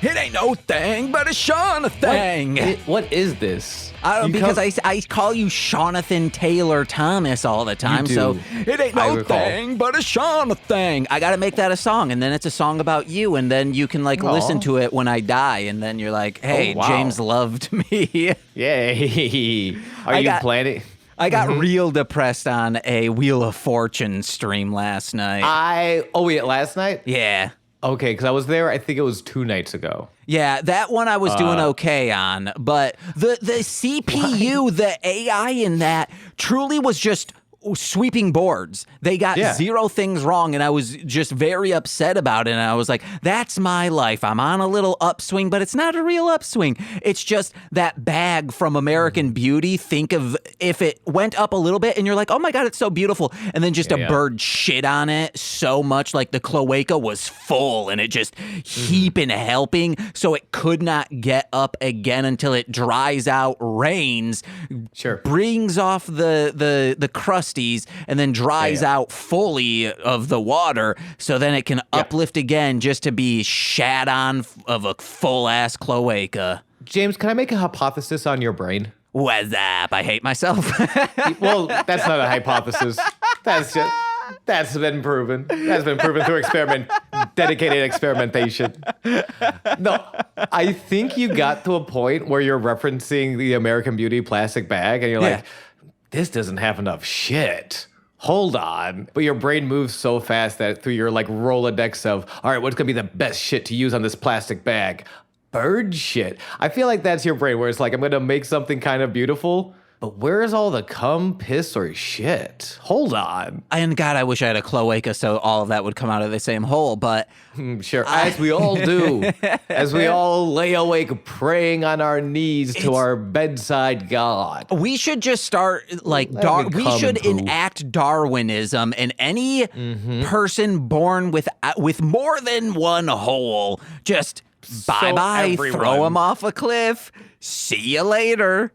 It ain't no thing but a Shauna thing. What is this? Because I call you Shaunathan Taylor Thomas all the time, so it ain't no thing but a Shauna thing. I gotta make that a song, and then it's a song about you, and then you can listen to it when I die, and then you're like, hey, James loved me. Yay. Are you planning? I got real depressed on a Wheel of Fortune stream last night. Last night? Yeah. Okay, because I was there, I think it was 2 nights ago. Yeah, that one I was doing okay on, but the CPU, the AI in that truly was just sweeping boards. They got 0 things wrong, and I was just very upset about it, and I was like, that's my life. I'm on a little upswing, but it's not a real upswing. It's just that bag from American Beauty. Think of if it went up a little bit, and you're like, oh my God, it's so beautiful, and then just a bird shit on it so much, like the cloaca was full, and it just heaping helping, so it could not get up again until it dries out, rains, brings off the crust, and then dries out fully of the water, so then it can uplift again just to be shat on of a full-ass cloaca. James, can I make a hypothesis on your brain? What's up? I hate myself. Well, that's not a hypothesis. That's been proven. That's been proven through dedicated experimentation. No, I think you got to a point where you're referencing the American Beauty plastic bag, and you're like, this doesn't have enough shit. Hold on. But your brain moves so fast that through your Rolodex of, all right, what's going to be the best shit to use on this plastic bag? Bird shit. I feel like that's your brain where it's like, I'm going to make something kind of beautiful, but where's all the cum, piss, or shit? Hold on. And God, I wish I had a cloaca so all of that would come out of the same hole, but... Sure, as we all do. As we all lay awake praying on our knees to our bedside God. We should just start, we should enact Darwinism, and any person born with more than one hole, just bye-bye, throw him off a cliff, see you later.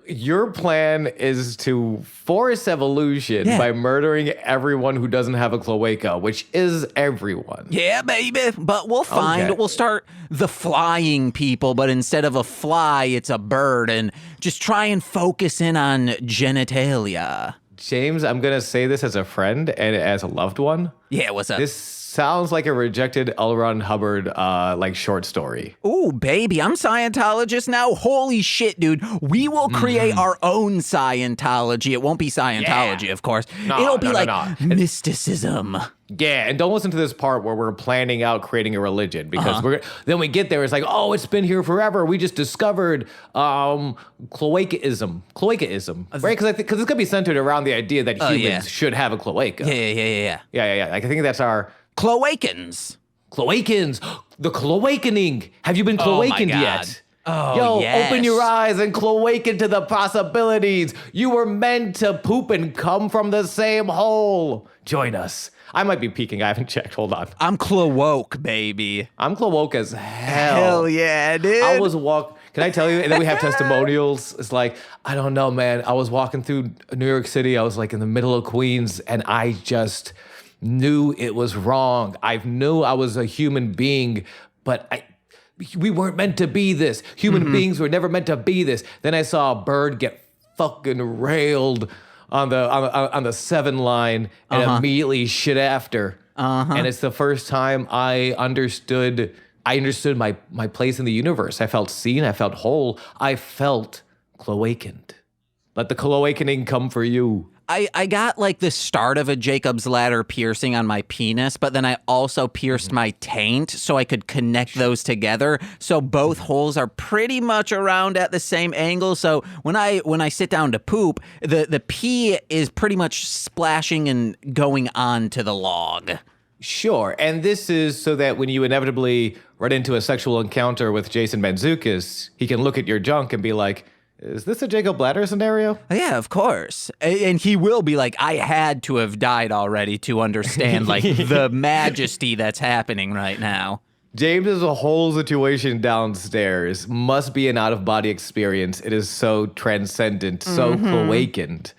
Your plan is to force evolution by murdering everyone who doesn't have a cloaca, which is everyone. Yeah, baby. But we'll start the flying people, but instead of a fly, it's a bird, and just try and focus in on genitalia. James, I'm going to say this as a friend and as a loved one. Yeah, what's up? This sounds like a rejected L. Ron Hubbard short story. Ooh, baby, I'm Scientologist now. Holy shit, dude. We will create our own Scientology. It won't be Scientology, of course. It'll be mysticism. Yeah, and don't listen to this part where we're planning out creating a religion, because then we get there, it's like, oh, it's been here forever. We just discovered cloacaism, right? Because it's going to be centered around the idea that humans should have a cloaca. Yeah. I think that's our... Cloacans. The cloakening. Have you been cloakened yet? Oh, yes. Open your eyes and cloaken to the possibilities. You were meant to poop and come from the same hole. Join us. I might be peeking. I haven't checked. Hold on. I'm cloaque, baby. I'm cloaque as hell. Hell yeah, dude. I was Can I tell you? And then we have testimonials. It's like, I don't know, man. I was walking through New York City. I was in the middle of Queens, and I just knew it was wrong. I knew I was a human being, but we weren't meant to be this. Human beings were never meant to be this. Then I saw a bird get fucking railed on the 7 line and immediately shit after. And it's the first time I understood my place in the universe. I felt seen. I felt whole. I felt cloakened. Let the cloakening come for you. I got the start of a Jacob's Ladder piercing on my penis, but then I also pierced my taint so I could connect those together. So both holes are pretty much around at the same angle. So when I sit down to poop, the pee is pretty much splashing and going on to the log. Sure, and this is so that when you inevitably run into a sexual encounter with Jason Mantzoukas, he can look at your junk and be like, is this a Jacob Ladder scenario? Yeah, of course. And he will be like, I had to have died already to understand the majesty that's happening right now. James's whole situation downstairs must be an out-of-body experience. It is so transcendent, so cloakened.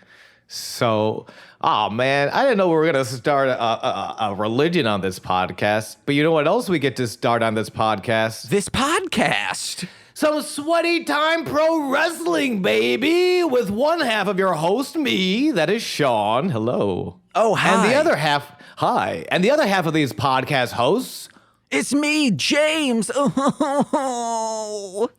So, oh man, I didn't know we were going to start a religion on this podcast. But you know what else we get to start on this podcast? This podcast. Some sweaty time pro wrestling, baby, with one half of your host, me, that is Sean. Hello. Oh, hi. And the other half, hi. And the other half of these podcast hosts. It's me, James. Oh.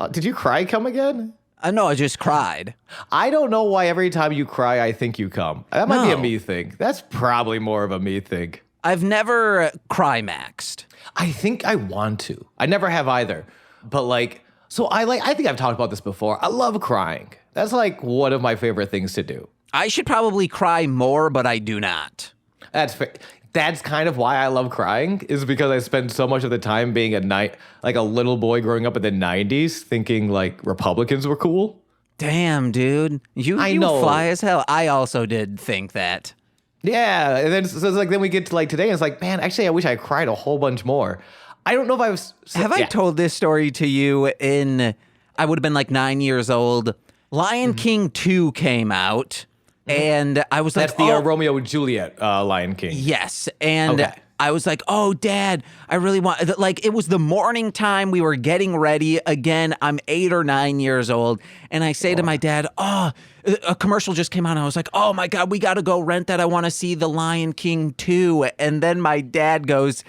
Did you cry come again? No, I just cried. I don't know why every time you cry, I think you come. That might be a me thing. That's probably more of a me thing. I've never cry-maxed. I think I want to. I never have either. But like, so I think I've talked about this before. I love crying. That's like one of my favorite things to do. I should probably cry more, but I do not. That's fair. That's kind of why I love crying, is because I spend so much of the time being like a little boy growing up in the 90s thinking like Republicans were cool. Damn, dude. You know. Fly as hell. I also did think that. Yeah, and then so it's like then we get to like today and it's like, man, actually I wish I cried a whole bunch more. I don't know if I was... Have I told this story to you I would have been like 9 years old. Lion King 2 came out, and I was like... That's the Romeo and Juliet Lion King. Yes, and I was like, oh, Dad, I really want... Like, it was the morning time. We were getting ready. Again, I'm 8 or 9 years old, and I say to my dad, a commercial just came out. I was like, oh, my God, we got to go rent that. I want to see The Lion King 2. And then my dad goes...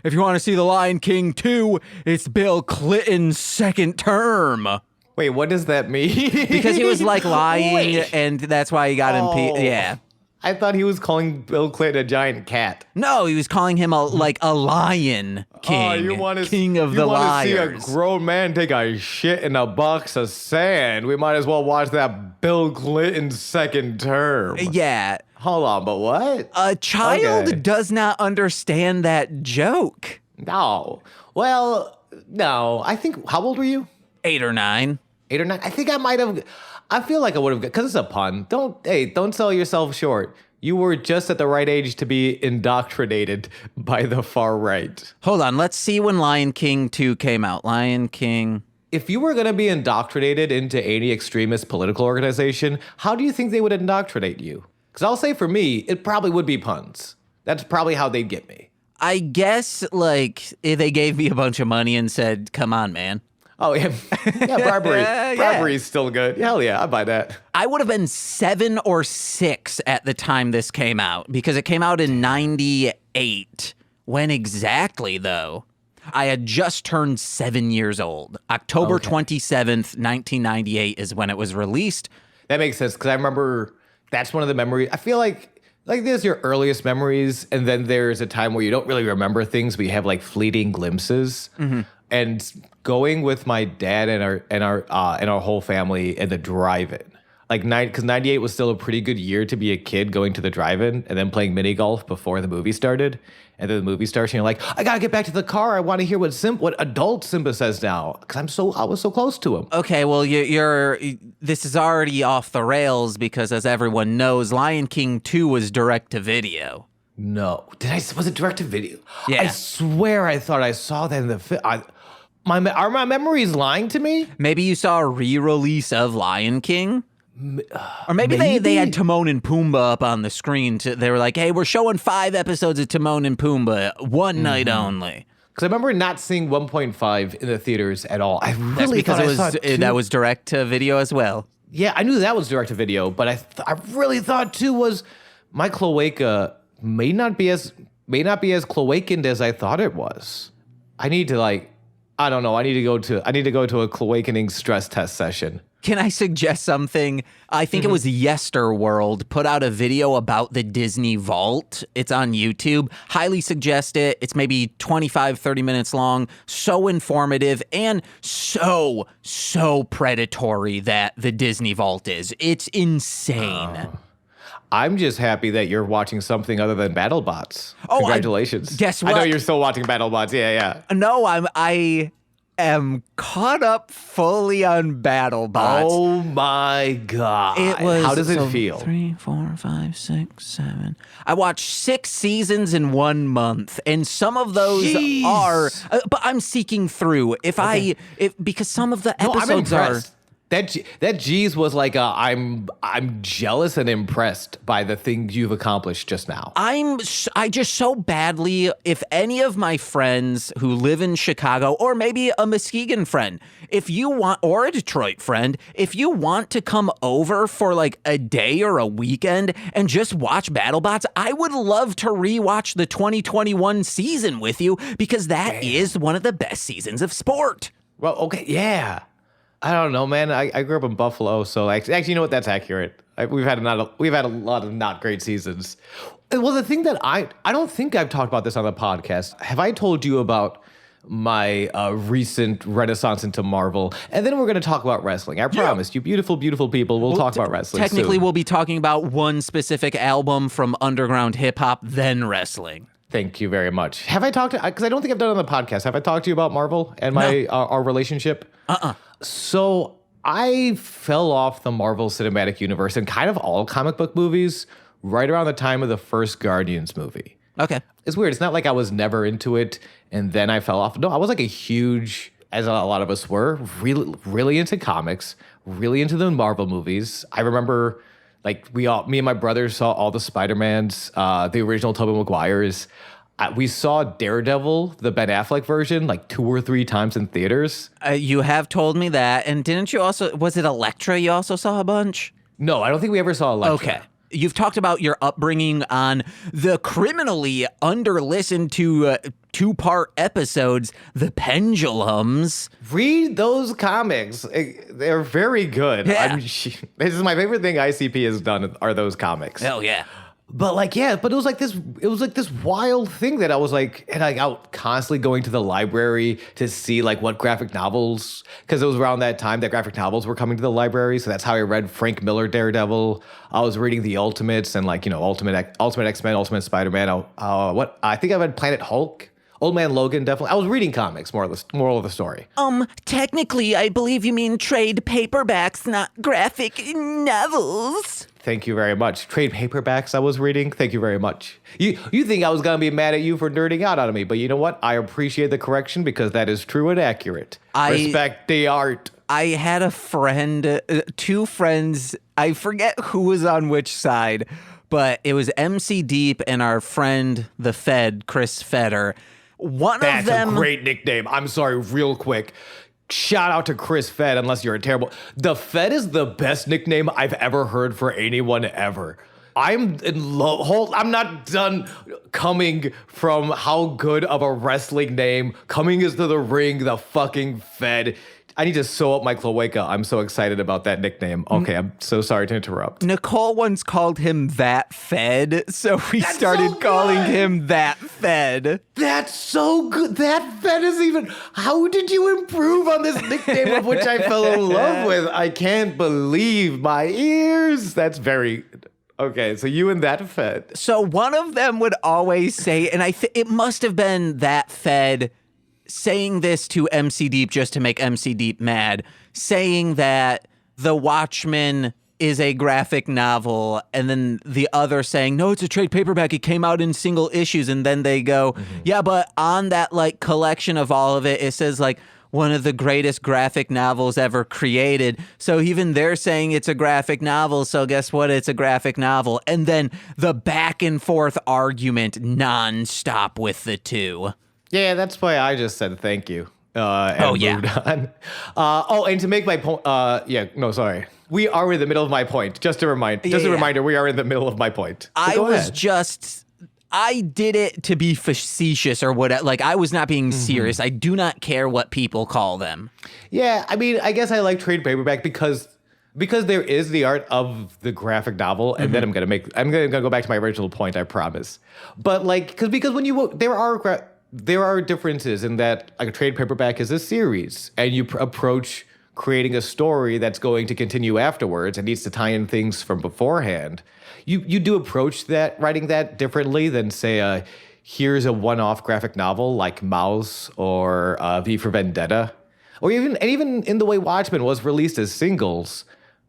If you want to see The Lion King 2, it's Bill Clinton's second term. Wait, what does that mean? Because he was like lying, and that's why he got impeached. Yeah. I thought he was calling Bill Clinton a giant cat. No, he was calling him a lion king. Oh, you want to king of the liars. You want to see a grown man take a shit in a box of sand? We might as well watch that Bill Clinton second term. Yeah. Hold on, but what? A child does not understand that joke. No. Well, no. I think, how old were you? 8 or 9. 8 or 9? I think I might have, I feel like I would have, because it's a pun. Don't sell yourself short. You were just at the right age to be indoctrinated by the far right. Hold on, let's see when Lion King 2 came out. Lion King. If you were going to be indoctrinated into any extremist political organization, how do you think they would indoctrinate you? Because I'll say for me, it probably would be puns. That's probably how they'd get me. I guess, like, if they gave me a bunch of money and said, come on, man. Oh, yeah. Yeah, bribery. Bribery is still good. Hell yeah, I buy that. I would have been 7 or 6 at the time this came out, because it came out in 98. When exactly, though? I had just turned 7 years old. October 27th, 1998 is when it was released. That makes sense, because I remember... That's one of the memories. I feel like there's your earliest memories, and then there's a time where you don't really remember things, but you have like fleeting glimpses. Mm-hmm. And going with my dad and our whole family in the drive-in, like because 98 was still a pretty good year to be a kid going to the drive-in and then playing mini golf before the movie started. And then the movie starts, and you're like, I gotta get back to the car. I want to hear what adult Simba says now, because I was so close to him. Okay, well, this is already off the rails because, as everyone knows, Lion King 2 was direct to video. No, was it direct to video? Yeah, I swear I thought I saw that in the film. Are my memories lying to me? Maybe you saw a re-release of Lion King. Or maybe they had Timon and Pumbaa up on the screen. They were like, hey, we're showing 5 episodes of Timon and Pumbaa one night only. Because I remember not seeing 1.5 in the theaters at all. That's because that was direct to video as well. Yeah, I knew that was direct to video, but I really thought 2 was my cloaca may not be as cloacaned as I thought it was. I need to I don't know. I need to go to a cloacaning stress test session. Can I suggest something? I think it was Yesterworld put out a video about the Disney Vault. It's on YouTube. Highly suggest it. It's maybe 25, 30 minutes long. So informative and so predatory that the Disney Vault is. It's insane. I'm just happy that you're watching something other than BattleBots. Oh, congratulations. Guess what? I know you're still watching BattleBots. Yeah. No, I am caught up fully on BattleBots. Oh my God. How does it feel? 3, 4, 5, 6, 7. I watched 6 seasons in 1 month, and some of those are, but I'm seeking through. Because some of the episodes are. That G's was like I'm jealous and impressed by the things you've accomplished just now. I just so badly, if any of my friends who live in Chicago, or maybe a Muskegon friend, if you want, or a Detroit friend, if you want to come over for like a day or a weekend and just watch BattleBots, I would love to rewatch the 2021 season with you, because that is one of the best seasons of sport. Well, okay, yeah. I don't know, man. I grew up in Buffalo, so actually, you know what? That's accurate. We've had a lot of not great seasons. Well, the thing that I don't think I've talked about this on the podcast. Have I told you about my recent renaissance into Marvel? And then we're going to talk about wrestling. I promise you, beautiful, beautiful people. We'll talk about wrestling. Technically, soon. We'll be talking about one specific album from underground hip hop, then wrestling. Thank you very much. Have I talked to? Because I don't think I've done it on the podcast. Have I talked to you about Marvel and my our relationship? So I fell off the Marvel Cinematic Universe and kind of all comic book movies right around the time of the first Guardians movie. Okay. It's weird. It's not like I was never into it and then I fell off. No, I was like a huge, as a lot of us were, really, really into comics, really into the Marvel movies. I remember like me and my brothers saw all the Spider-Mans, the original Tobey Maguires. We saw Daredevil, the Ben Affleck version, like 2 or 3 times in theaters. You have told me that. And didn't you also, was it Elektra you also saw a bunch? No, I don't think we ever saw Elektra. Okay. You've talked about your upbringing on the criminally under-listened to 2-part episodes, The Pendulums. Read those comics. They're very good. Yeah. This is my favorite thing ICP has done are those comics. Hell yeah. But like, yeah, but it was like this wild thing that I was like, and I out constantly going to the library to see like what graphic novels, because it was around that time that graphic novels were coming to the library. So that's how I read Frank Miller Daredevil. I was reading the Ultimates and like, Ultimate X-Men, Ultimate Spider-Man. I think I read Planet Hulk, Old Man Logan, definitely. I was reading comics, moral of the story. Technically, I believe you mean trade paperbacks, not graphic novels. Thank you very much. Trade paperbacks I was reading. Thank you very much. You think I was going to be mad at you for nerding out on me, but you know what? I appreciate the correction because that is true and accurate. Respect the art. I had a friend, 2 friends, I forget who was on which side, but it was MC Deep and our friend, the Fed, Chris Feder. That's a great nickname. I'm sorry, real quick. Shout out to Chris Fed, unless you're a terrible. The Fed is the best nickname I've ever heard for anyone ever. I'm in love. I'm not done coming from how good of a wrestling name. Coming into the ring, the fucking Fed. I need to sew up my cloaca. I'm so excited about that nickname. Okay, I'm so sorry to interrupt. Nicole once called him That Fed, so we started calling him That Fed. That's so good. That Fed is even... How did you improve on this nickname of which I fell in love with? I can't believe my ears. That's very... Okay, so you and That Fed. So one of them would always say, and it must have been That Fed saying this to MC Deep just to make MC Deep mad, saying that The Watchmen is a graphic novel, and then the other saying, no, it's a trade paperback, it came out in single issues, and then they go, yeah, but on that like collection of all of it, it says like one of the greatest graphic novels ever created. So even they're saying it's a graphic novel, so guess what? It's a graphic novel. And then the back and forth argument nonstop with the 2. Yeah, that's why I just said thank you. Moved on. And to make my point, sorry. We are in the middle of my point. Just a reminder, we are in the middle of my point. I did it to be facetious or what, like I was not being serious. I do not care what people call them. Yeah, I mean, I guess I like trade paperback because there is the art of the graphic novel, and then I'm gonna go back to my original point, I promise. But like, because when there are differences in that like a trade paperback is a series, and you approach creating a story that's going to continue afterwards and needs to tie in things from beforehand. You do approach writing that differently than say here's a one-off graphic novel like Mouse or V for Vendetta, or even in the way Watchmen was released as singles,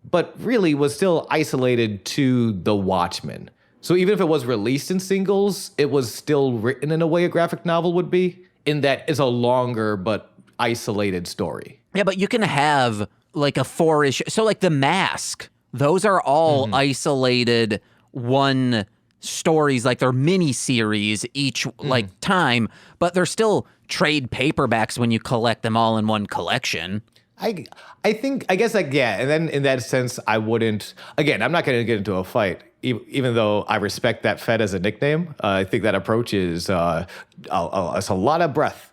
but really was still isolated to the Watchmen. So even if it was released in singles, it was still written in a way a graphic novel would be, in that it's a longer but isolated story. Yeah, but you can have like a 4-issue. So like The Mask, those are all isolated one stories, like they're mini series each like time, but they're still trade paperbacks when you collect them all in one collection. I guess like, yeah. And then in that sense, I wouldn't, again, I'm not going to get into a fight, even though I respect that Fed as a nickname. I think that approach is it's a lot of breath.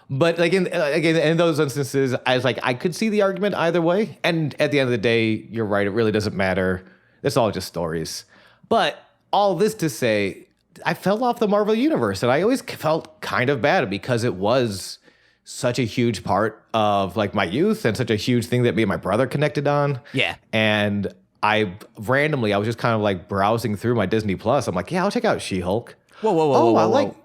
But like in those instances, I was like, I could see the argument either way. And at the end of the day, you're right. It really doesn't matter. It's all just stories. But all this to say, I fell off the Marvel Universe, and I always felt kind of bad because it was such a huge part of like my youth and such a huge thing that me and my brother connected on. Yeah. And I was just kind of like browsing through my Disney Plus. I'm like, yeah, I'll check out She-Hulk. Whoa.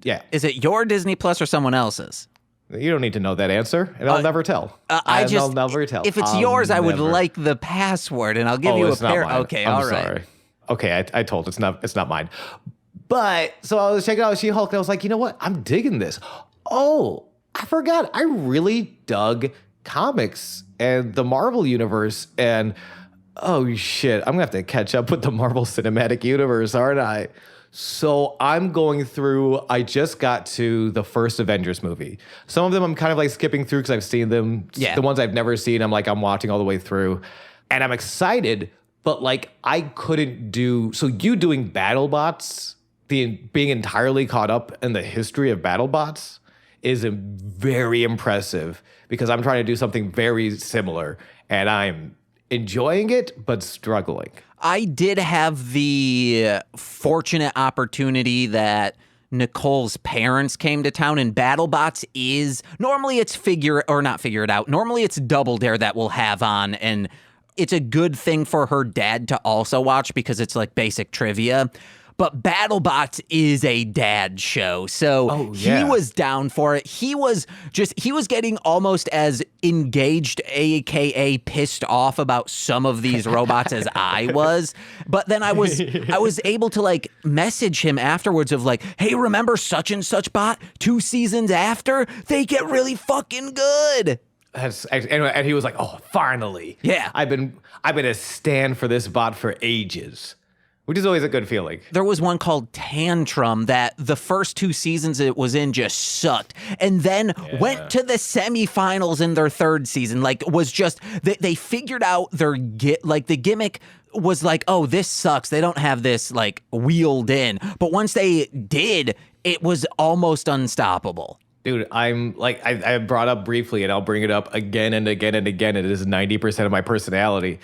Yeah. Is it your Disney Plus or someone else's? You don't need to know that answer, and I'll never tell. I'll never tell. If it's yours, I would like the password, and I'll give you a pair. Okay, I'm all right. Sorry. Okay, I told it's not mine. But so I was checking out She-Hulk, and I was like, you know what? I'm digging this. Oh, I forgot. I really dug comics and the Marvel Universe, and oh shit, I'm gonna have to catch up with the Marvel Cinematic Universe, aren't I? So I'm going through, I just got to the first Avengers movie. Some of them I'm kind of like skipping through because I've seen them. Yeah. The ones I've never seen, I'm watching all the way through. And I'm excited, but like I couldn't do, so you doing BattleBots, being entirely caught up in the history of BattleBots is very impressive because I'm trying to do something very similar and I'm enjoying it, but struggling. I did have the fortunate opportunity that Nicole's parents came to town, and BattleBots is normally it's not figure it out. Normally it's Double Dare that we'll have on, and it's a good thing for her dad to also watch because it's like basic trivia. But BattleBots is a dad show. So he was down for it. He was getting almost as engaged, AKA pissed off about some of these robots as I was. But then I was able to like message him afterwards of like, hey, remember such and such bot 2 seasons after? They get really fucking good. And he was like, oh, finally. Yeah. I've been a stan for this bot for ages. Which is always a good feeling. There was one called Tantrum that the first 2 seasons it was in just sucked. And then went to the semifinals in their 3rd season. Like, was just, they figured out the gimmick was like, oh, this sucks. They don't have this, like, wheeled in. But once they did, it was almost unstoppable. Dude, I'm like, I brought up briefly, and I'll bring it up again and again and again. It is 90% of my personality.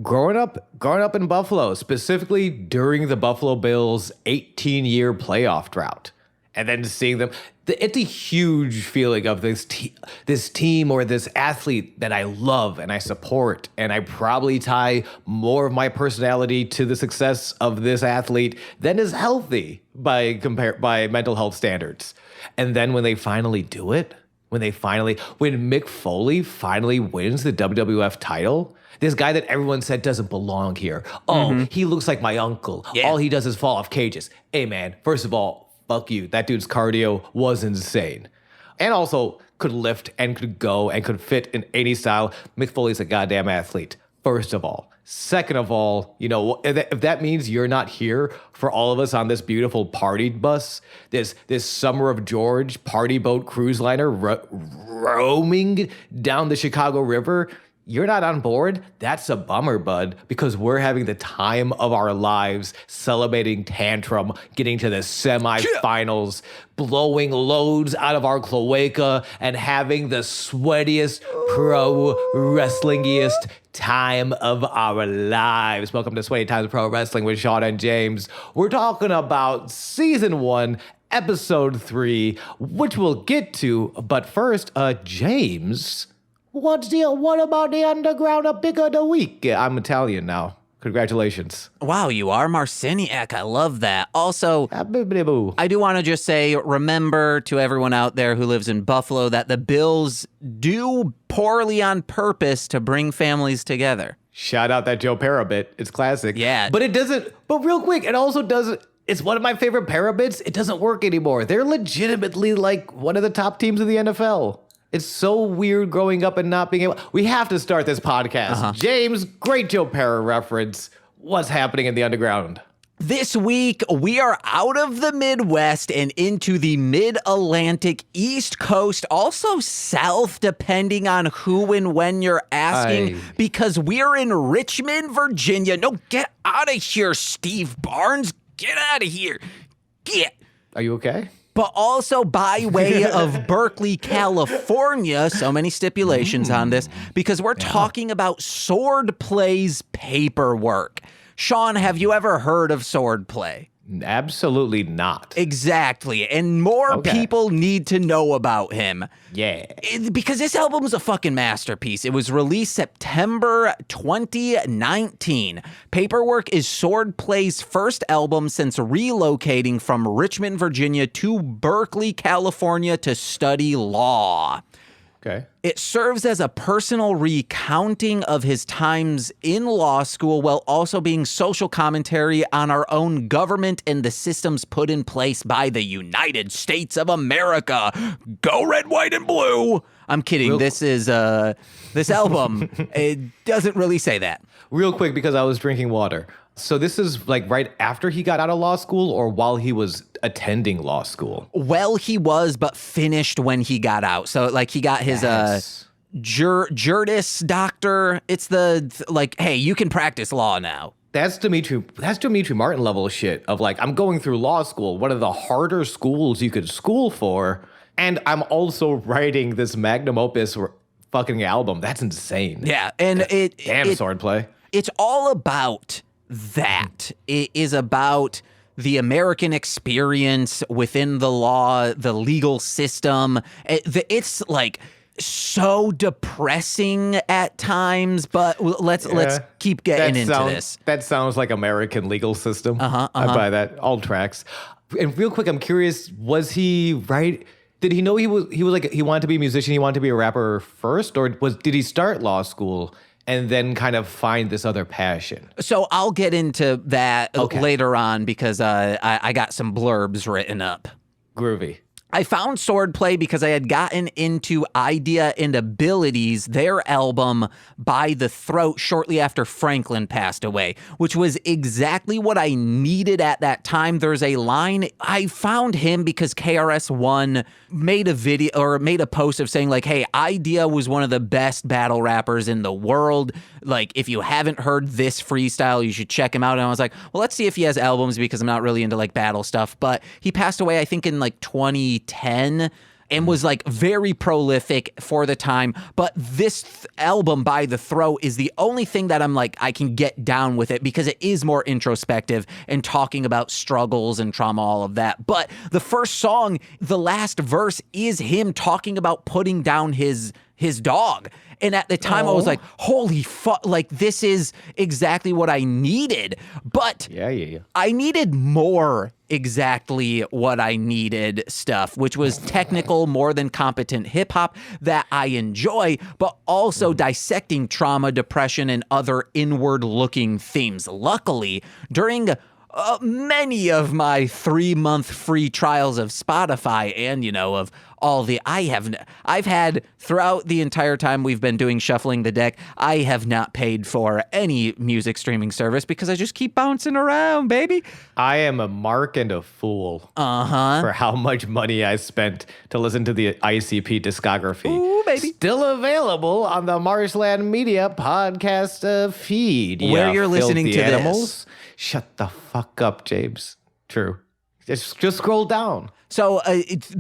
Growing up in Buffalo, specifically during the Buffalo Bills' 18-year playoff drought, and then seeing them, it's a huge feeling of this team or this athlete that I love and I support, and I probably tie more of my personality to the success of this athlete than is healthy by mental health standards. And then when they finally do it, when Mick Foley finally wins the WWF title. This guy that everyone said doesn't belong here. Oh, he looks like my uncle. Yeah. All he does is fall off cages. Hey, man, first of all, fuck you. That dude's cardio was insane. And also could lift and could go and could fit in any style. Mick Foley's a goddamn athlete, first of all. Second of all, you know, if that means you're not here for all of us on this beautiful party bus, this Summer of George party boat cruise liner roaming down the Chicago River, you're not on board, that's a bummer, bud, because we're having the time of our lives celebrating Tantrum, getting to the semifinals, blowing loads out of our cloaca, and having the sweatiest, pro wrestlingiest time of our lives. Welcome to Sweaty Times Pro Wrestling with Sean and James. We're talking about Season 1, Episode 3, which we'll get to, but first, James... What about the underground pick of the week? I'm Italian now. Congratulations. Wow, you are Marciniak. I love that. Also, I do want to just say, remember to everyone out there who lives in Buffalo that the Bills do poorly on purpose to bring families together. Shout out that Joe Pera bit. It's classic. Yeah. But it doesn't, but real quick, it also doesn't, it's one of my favorite Pera bits. It doesn't work anymore. They're legitimately like one of the top teams in the NFL. It's so weird growing up and not being able. We have to start this podcast. James, great Joe Pera reference. What's happening in the underground? This week, we are out of the Midwest and into the Mid-Atlantic East Coast, also South, depending on who and when you're asking, because we're in Richmond, Virginia. No, get out of here, Steve Barnes. Get out of here. Get. Are you okay? But also by way of Berkeley, California. So many stipulations on this because we're talking about Swordplay's paperwork. Sean, have you ever heard of Swordplay? Absolutely not. Exactly. And more people need to know about him. Yeah. Because this album is a fucking masterpiece. It was released September 2019. Paperwork is Swordplay's first album since relocating from Richmond, Virginia to Berkeley, California to study law. Okay. It serves as a personal recounting of his times in law school while also being social commentary on our own government and the systems put in place by the United States of America. Go red, white, and blue. I'm kidding. This album, it doesn't really say that. Real quick, because I was drinking water. So this is like right after he got out of law school or while he was attending law school? Well, he was, but finished when he got out. So like he got his Juris Doctor. It's hey, you can practice law now. That's Dimitri Martin level shit of like, I'm going through law school, one of the harder schools you could school for, and I'm also writing this magnum opus fucking album. That's insane. Yeah, and damn Swordplay. It's all about that. It is about the American experience within the law, the legal system. It's like so depressing at times, but let's keep getting into this. That sounds like American legal system. I buy that. All tracks. And real quick, I'm curious, was he right? Did he know he was like he wanted to be a musician, he wanted to be a rapper first, or did he start law school and then kind of find this other passion? So I'll get into that later on because I got some blurbs written up. Groovy. I found Swordplay because I had gotten into Idea and Abilities, their album By the Throat, shortly after Franklin passed away, which was exactly what I needed at that time. There's a line, I found him because KRS-One made a video or made a post of saying like, hey, Idea was one of the best battle rappers in the world. Like, if you haven't heard this freestyle, you should check him out. And I was like, well, let's see if he has albums because I'm not really into like battle stuff. But he passed away, I think, in like 2010 and was like very prolific for the time. But this album By the Throat is the only thing that I'm like, I can get down with it because it is more introspective and talking about struggles and trauma, all of that. But the first song, the last verse is him talking about putting down his dog. And at the time, I was like, holy fuck, like, this is exactly what I needed. But I needed more exactly what I needed stuff, which was technical, more than competent hip-hop that I enjoy, but also dissecting trauma, depression, and other inward-looking themes. Luckily, during many of my 3-month free trials of Spotify and, of all the I've had throughout the entire time we've been doing Shuffling the Deck, I have not paid for any music streaming service because I just keep bouncing around, baby. I am a mark and a fool for how much money I spent to listen to the ICP discography. Ooh, baby. Still available on the Marshland Media podcast feed. Where you're listening to animals. Shut the fuck up, James. True. Just scroll down. So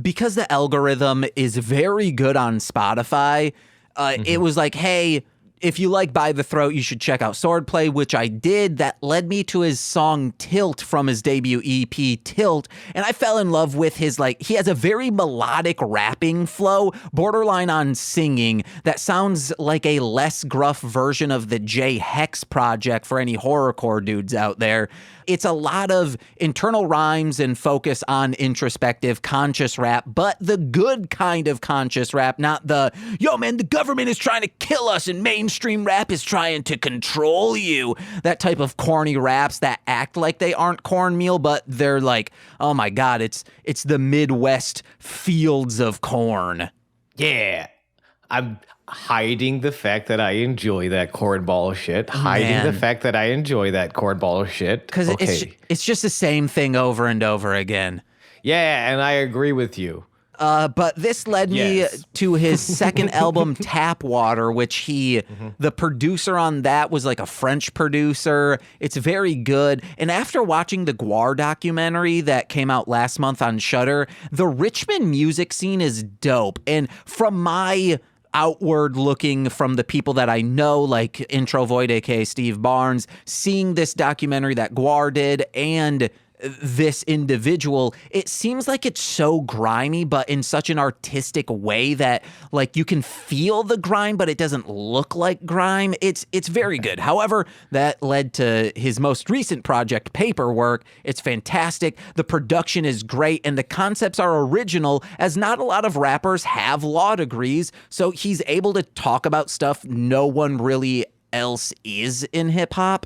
because the algorithm is very good on Spotify, it was like, hey, if you like By the Throat, you should check out Swordplay, which I did. That led me to his song Tilt from his debut EP, Tilt. And I fell in love with his, he has a very melodic rapping flow, borderline on singing, that sounds like a less gruff version of the J Hex Project for any horrorcore dudes out there. It's a lot of internal rhymes and focus on introspective, conscious rap, but the good kind of conscious rap, not the, yo, man, the government is trying to kill us and mainstream rap is trying to control you. That type of corny raps that act like they aren't cornmeal, but they're like, oh my God, it's the Midwest fields of corn. Yeah. I'm hiding the fact that I enjoy that cornball shit. Hiding the fact that I enjoy that cornball shit. Because it's just the same thing over and over again. Yeah, and I agree with you. But this led me to his second album, Tap Water, which the producer on that was like a French producer. It's very good. And after watching the Guar documentary that came out last month on Shudder, the Richmond music scene is dope. And from my outward looking from the people that I know, like Intro Void, aka Steve Barnes, seeing this documentary that Guar did and this individual, it seems like it's so grimy, but in such an artistic way that like you can feel the grime, but it doesn't look like grime. It's very good. However, that led to his most recent project, Paperwork. It's fantastic. The production is great, and the concepts are original, as not a lot of rappers have law degrees, so he's able to talk about stuff no one really else is in hip-hop.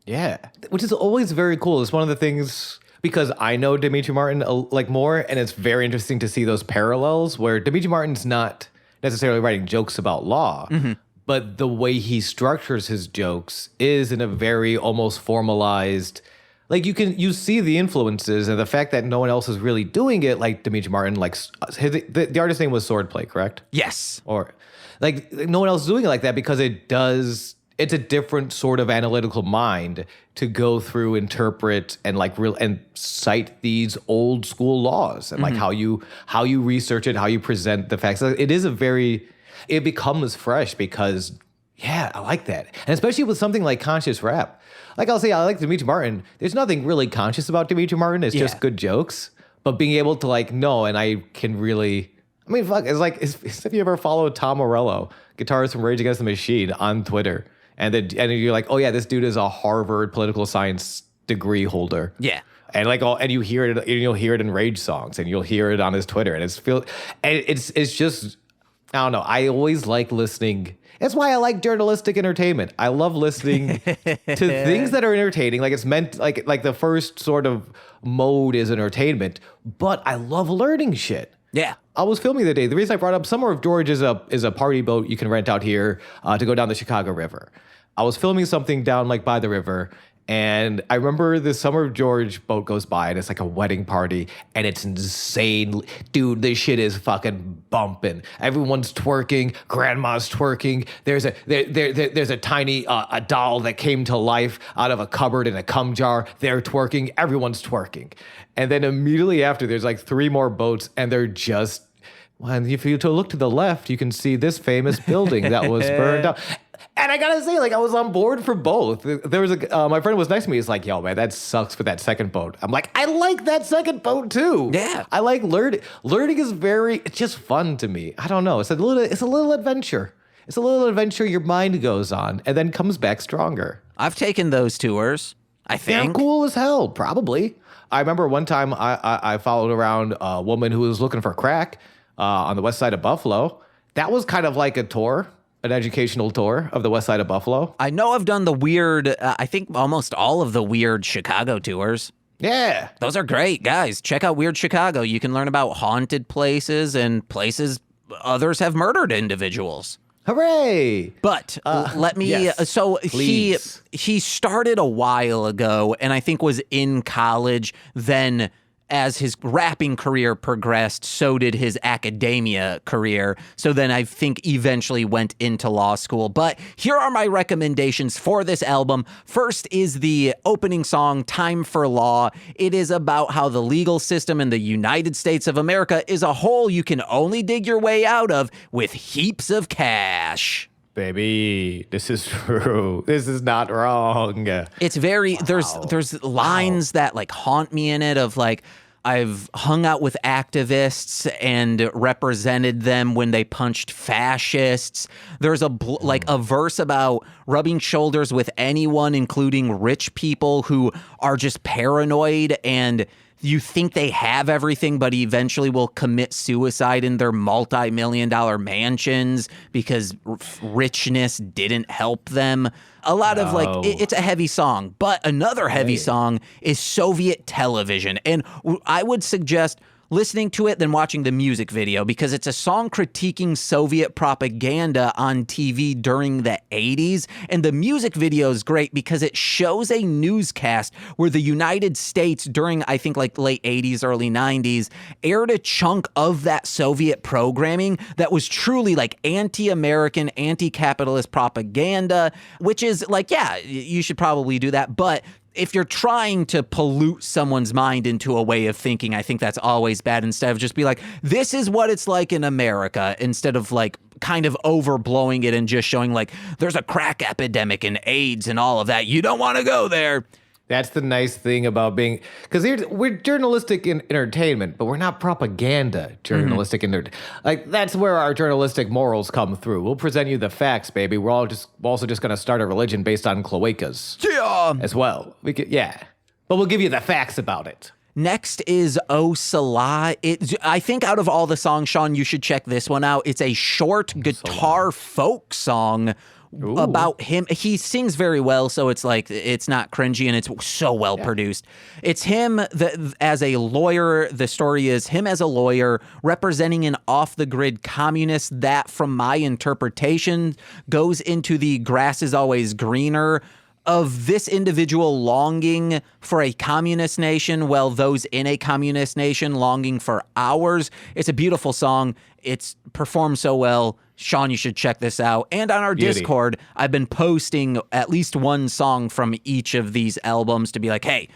Yeah, which is always very cool. It's one of the things, because I know Dimitri Martin like more, and it's very interesting to see those parallels where Dimitri Martin's not necessarily writing jokes about law, but the way he structures his jokes is in a very almost formalized, like you see the influences and the fact that no one else is really doing it like Dimitri Martin, like the artist's name was Swordplay, correct? Yes. Or like no one else is doing it like that because it's a different sort of analytical mind to go through, interpret, and like and cite these old school laws and like how you research it, how you present the facts. It becomes fresh because I like that. And especially with something like conscious rap. Like I'll say, I like Dimitri Martin. There's nothing really conscious about Dimitri Martin. It's just good jokes. But being able to like know, and I can really, I mean, fuck, it's like, if you ever followed Tom Morello, guitarist from Rage Against the Machine, on Twitter, and you're like, oh yeah, this dude is a Harvard political science degree holder. Yeah. And like and you hear it, and you'll hear it in Rage songs, and you'll hear it on his Twitter, and it's just, I don't know. I always like listening. That's why I like journalistic entertainment. I love listening to things that are entertaining. Like it's meant, like the first sort of mode is entertainment, but I love learning shit. Yeah. I was filming the day. The reason I brought up Summer of George is a party boat you can rent out here to go down the Chicago River. I was filming something down like by the river, and I remember the Summer of George boat goes by, and it's like a wedding party, and it's insane. Dude, this shit is fucking bumping. Everyone's twerking. Grandma's twerking. There's a tiny a doll that came to life out of a cupboard in a cum jar. They're twerking. Everyone's twerking. And then immediately after, there's like 3 more boats, and they're just, well, if you look to the left, you can see this famous building that was burned down. And I gotta say, like, I was on board for both. There was my friend was next to me. He's like, yo, man, that sucks for that second boat. I'm like, I like that second boat too. Yeah. I like learning. Learning is it's just fun to me. I don't know. It's a little adventure. It's a little adventure your mind goes on and then comes back stronger. I've taken those tours, I think. They're cool as hell, probably. I remember one time I followed around a woman who was looking for crack on the west side of Buffalo. That was kind of like a tour. An educational tour of the west side of Buffalo. I know I've done the weird, I think almost all of the weird Chicago tours. Yeah. Those are great, guys. Check out Weird Chicago. You can learn about haunted places and places others have murdered individuals. Hooray! But let me, yes, so please. he started a while ago and I think was in college. Then as his rapping career progressed, so did his academia career. So then I think eventually went into law school. But here are my recommendations for this album. First is the opening song, Time for Law. It is about how the legal system in the United States of America is a hole you can only dig your way out of with heaps of cash. Baby, this is true. This is not wrong. It's very, there's lines that like haunt me in it of like, I've hung out with activists and represented them when they punched fascists. There's like a verse about rubbing shoulders with anyone, including rich people who are just paranoid and you think they have everything, but eventually will commit suicide in their multi-million-dollar mansions because richness didn't help them. A lot of like, it's a heavy song, but another heavy song is Soviet Television. And I would suggest listening to it than watching the music video because it's a song critiquing Soviet propaganda on TV during the 80s. And the music video is great because it shows a newscast where the United States during, I think, like late 80s, early 90s, aired a chunk of that Soviet programming that was truly like anti-American, anti-capitalist propaganda, which is like, yeah, you should probably do that. But if you're trying to pollute someone's mind into a way of thinking, I think that's always bad. Instead of just be like, this is what it's like in America, instead of like kind of overblowing it and just showing like there's a crack epidemic and AIDS and all of that. You don't want to go there. That's the nice thing about being, because we're journalistic in entertainment, but we're not propaganda journalistic like that's where our journalistic morals come through. We'll present you the facts, baby. We're also just going to start a religion based on cloacas as well. But we'll give you the facts about it. Next is O Salah. I think out of all the songs, Sean, you should check this one out. It's a short guitar folk song. Ooh. About him. He sings very well, so it's like it's not cringy and it's so well produced. It's him as a lawyer. The story is him as a lawyer representing an off-the-grid communist that, from my interpretation, goes into the grass is always greener of this individual longing for a communist nation while those in a communist nation longing for ours. It's a beautiful song. It's performed so well. Sean, you should check this out. And on our Discord, I've been posting at least one song from each of these albums to be like, hey,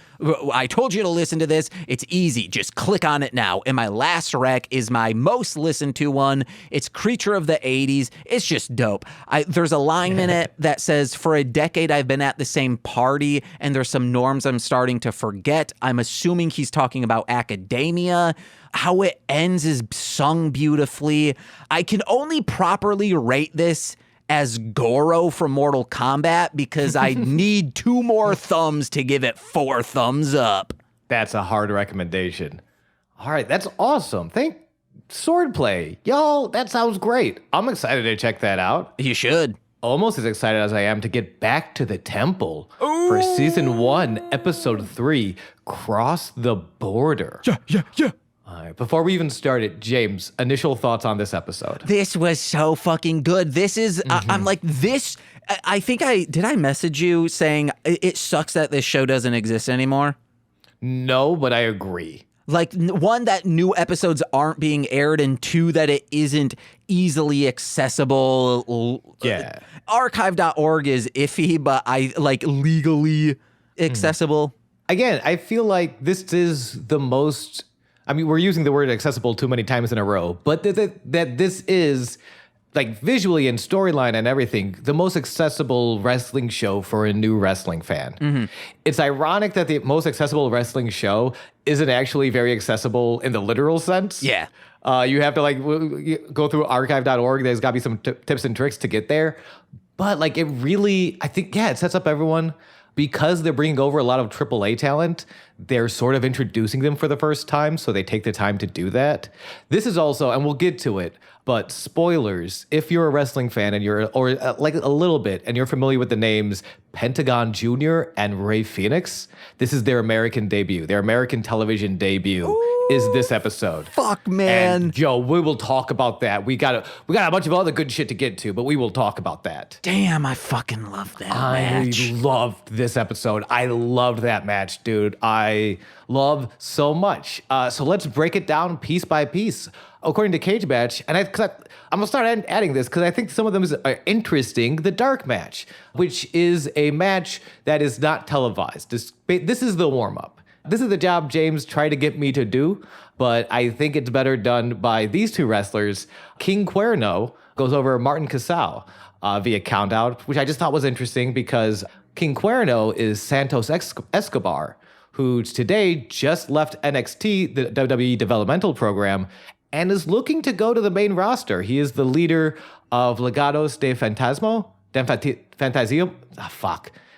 I told you to listen to this. It's easy. Just click on it now. And my last rec is my most listened to one. It's Creature of the 80s. It's just dope. There's a line in it that says, for a decade, I've been at the same party, and there's some norms I'm starting to forget. I'm assuming he's talking about academia. How it ends is sung beautifully. I can only properly rate this as Goro from Mortal Kombat because I need 2 more thumbs to give it 4 thumbs up. That's a hard recommendation. All right, that's awesome. Swordplay. Y'all, that sounds great. I'm excited to check that out. You should. Almost as excited as I am to get back to the temple for season 1, episode 3, Cross the Border. Yeah. All right, before we even start it, James, initial thoughts on this episode. This was so fucking good. This is, I'm like, this, I think did I message you saying it sucks that this show doesn't exist anymore? No, but I agree. Like, 1, that new episodes aren't being aired, and 2, that it isn't easily accessible. Yeah. Archive.org is iffy, but I like legally accessible. Again, I feel like this is the most, I mean, we're using the word accessible too many times in a row, but that this is, like, visually and storyline and everything, the most accessible wrestling show for a new wrestling fan. It's ironic that the most accessible wrestling show isn't actually very accessible in the literal sense. Yeah. You have to, like, go through archive.org. There's got to be some tips and tricks to get there. But, like, it really, I think, it sets up everyone. Because they're bringing over a lot of AAA talent, they're sort of introducing them for the first time, so they take the time to do that. This is also, and we'll get to it, but spoilers, if you're a wrestling fan and like a little bit, and you're familiar with the names Pentagón Jr. and Rey Fénix, this is their American debut, their American television debut. Ooh. Is this episode. Fuck, man. And, yo, we will talk about that. We got a bunch of other good shit to get to, but we will talk about that. Damn, I fucking love that match. I loved this episode. I loved that match, dude. I love so much. So let's break it down piece by piece. According to Cage Match, and I'm going to start adding this because I think some of them are interesting. The dark match, which is a match that is not televised. This is the warm-up. This is the job James tried to get me to do, but I think it's better done by these 2 wrestlers. King Cuerno goes over Martin Casal via countout, which I just thought was interesting because King Cuerno is Santos Escobar, who today just left NXT, the WWE developmental program, and is looking to go to the main roster. He is the leader of Legados de Fantasma,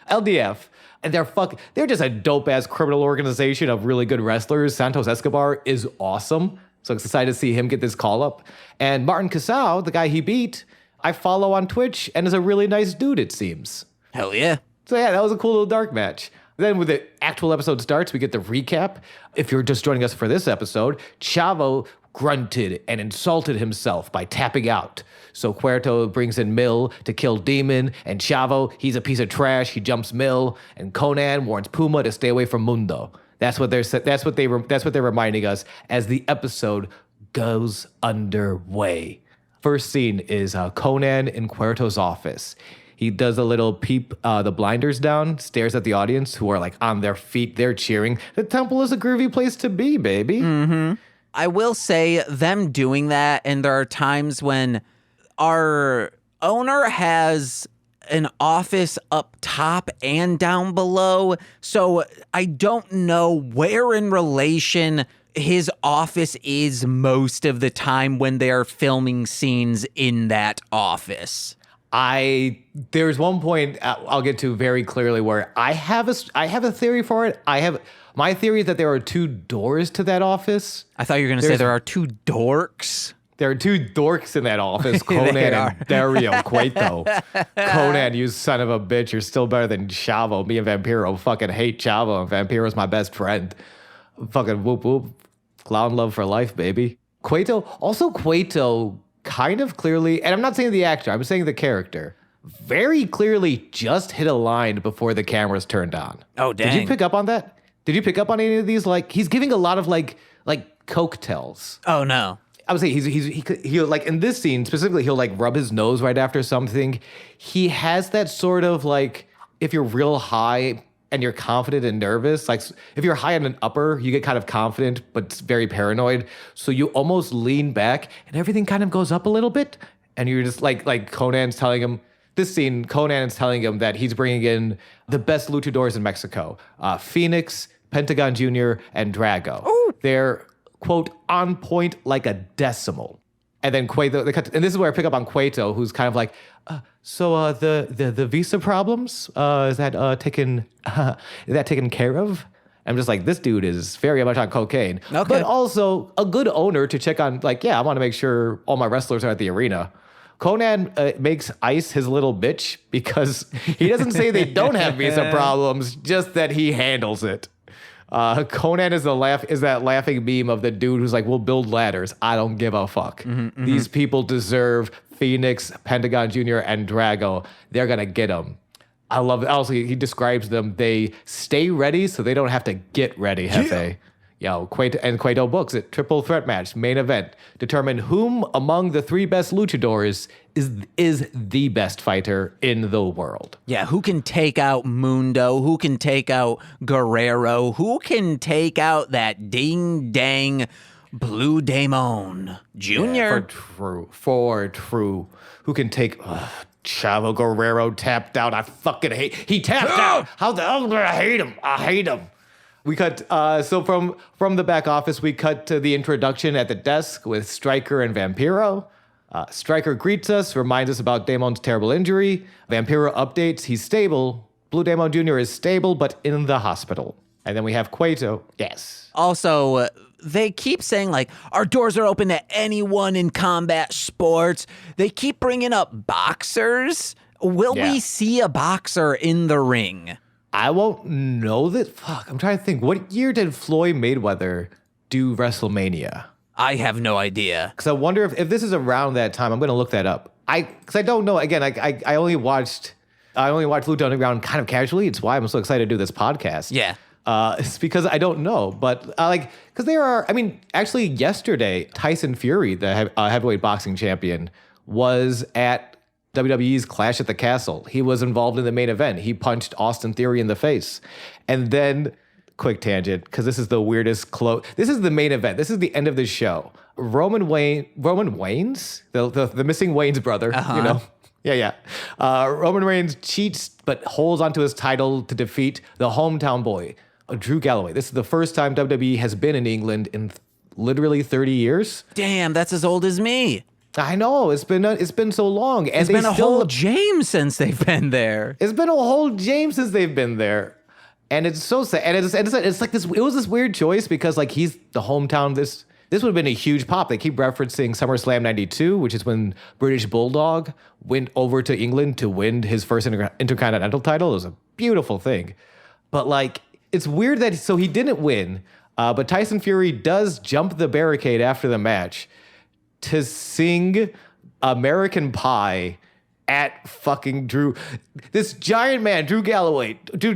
LDF. And they're just a dope-ass criminal organization of really good wrestlers. Santos Escobar is awesome. So excited to see him get this call-up. And Martin Casal, the guy he beat, I follow on Twitch and is a really nice dude, it seems. Hell yeah. So yeah, that was a cool little dark match. Then when the actual episode starts, we get the recap. If you're just joining us for this episode, Chavo grunted and insulted himself by tapping out. So Cuerto brings in Mill to kill Demon, and Chavo, he's a piece of trash. He jumps Mill, and Conan warns Puma to stay away from Mundo. That's what they're reminding us as the episode goes underway. First scene is Conan in Cuerto's office. He does a little peep, the blinders down, stares at the audience who are like on their feet. They're cheering. The temple is a groovy place to be, baby. Mm-hmm. I will say them doing that, and there are times when our owner has an office up top and down below. So I don't know where in relation his office is most of the time when they are filming scenes in that office. There's one point I'll get to very clearly where I have a theory for it. My theory is that there are two doors to that office. I thought you were going to say there are two dorks. There are two dorks in that office, Conan and Dario Cueto. Conan, you son of a bitch, you're still better than Chavo. Me and Vampiro fucking hate Chavo, and Vampiro's my best friend. Fucking whoop whoop. Clown love for life, baby. Cueto kind of clearly, and I'm not saying the actor, I'm saying the character, very clearly just hit a line before the cameras turned on. Oh, dang. Did you pick up on that? Did you pick up on any of these? Like, he's giving a lot of like coke tells. Oh, no. I would say he'll like in this scene specifically, he'll like rub his nose right after something. He has that sort of like, if you're real high and you're confident and nervous, like if you're high on an upper, you get kind of confident, but very paranoid. So you almost lean back and everything kind of goes up a little bit. And you're just like Conan's telling him, this scene, Conan is telling him that he's bringing in the best luchadors in Mexico. Fénix, Pentagón Jr., and Drago. Ooh. They're, quote, on point like a decimal. And then Cueto, and this is where I pick up on Cueto, who's kind of like, so the visa problems, is that taken care of? I'm just like, this dude is very much on cocaine. Okay. But also a good owner to check on, like, yeah, I want to make sure all my wrestlers are at the arena. Conan makes Ice his little bitch because he doesn't say they don't have visa problems, just that he handles it. Conan is that laughing meme of the dude who's like, we'll build ladders. I don't give a fuck. Mm-hmm. These people deserve Fénix, Pentagón Jr., and Drago. They're going to get them. I love it. Also, he describes them. They stay ready so they don't have to get ready, Hefe. Yo, Cueto books it. Triple threat match, main event. Determine whom among the three best luchadors is the best fighter in the world. Yeah, who can take out Mundo? Who can take out Guerrero? Who can take out that ding-dang Blue Demon Jr.? Yeah, for true. Who can take... Chavo Guerrero tapped out. I fucking hate... He tapped out! How the hell do I hate him? I hate him. We cut, so from the back office, we cut to the introduction at the desk with Stryker and Vampiro. Stryker greets us, reminds us about Damon's terrible injury. Vampiro updates, he's stable. Blue Demon Jr. is stable, but in the hospital. And then we have Cueto. Yes. Also, they keep saying, like, our doors are open to anyone in combat sports. They keep bringing up boxers. Will we see a boxer in the ring? I won't know that. Fuck, I'm trying to think. What year did Floyd Mayweather do WrestleMania? I have no idea. Because I wonder if this is around that time. I'm going to look that up. Because I don't know. Again, I only watched Lucha Underground kind of casually. It's why I'm so excited to do this podcast. Yeah. It's because I don't know. But because there are, actually yesterday, Tyson Fury, the heavyweight boxing champion, was at WWE's Clash at the Castle. He was involved in the main event. He punched Austin Theory in the face. And then, quick tangent, because this is the weirdest this is the main event. This is the end of the show. Roman Waynes? The missing Waynes brother, you know? Yeah. Roman Reigns cheats, but holds onto his title to defeat the hometown boy, Drew Galloway. This is the first time WWE has been in England in literally 30 years. Damn, that's as old as me. I know, it's been so long. And it's been a whole James since they've been there. It's been a whole James since they've been there. And it's so sad. And it's like this, it was this weird choice because like he's the hometown, this would have been a huge pop. They keep referencing SummerSlam 92, which is when British Bulldog went over to England to win his first Intercontinental title. It was a beautiful thing. But like, it's weird that so he didn't win, but Tyson Fury does jump the barricade after the match to sing American Pie at fucking Drew. This giant man, Drew Galloway, Drew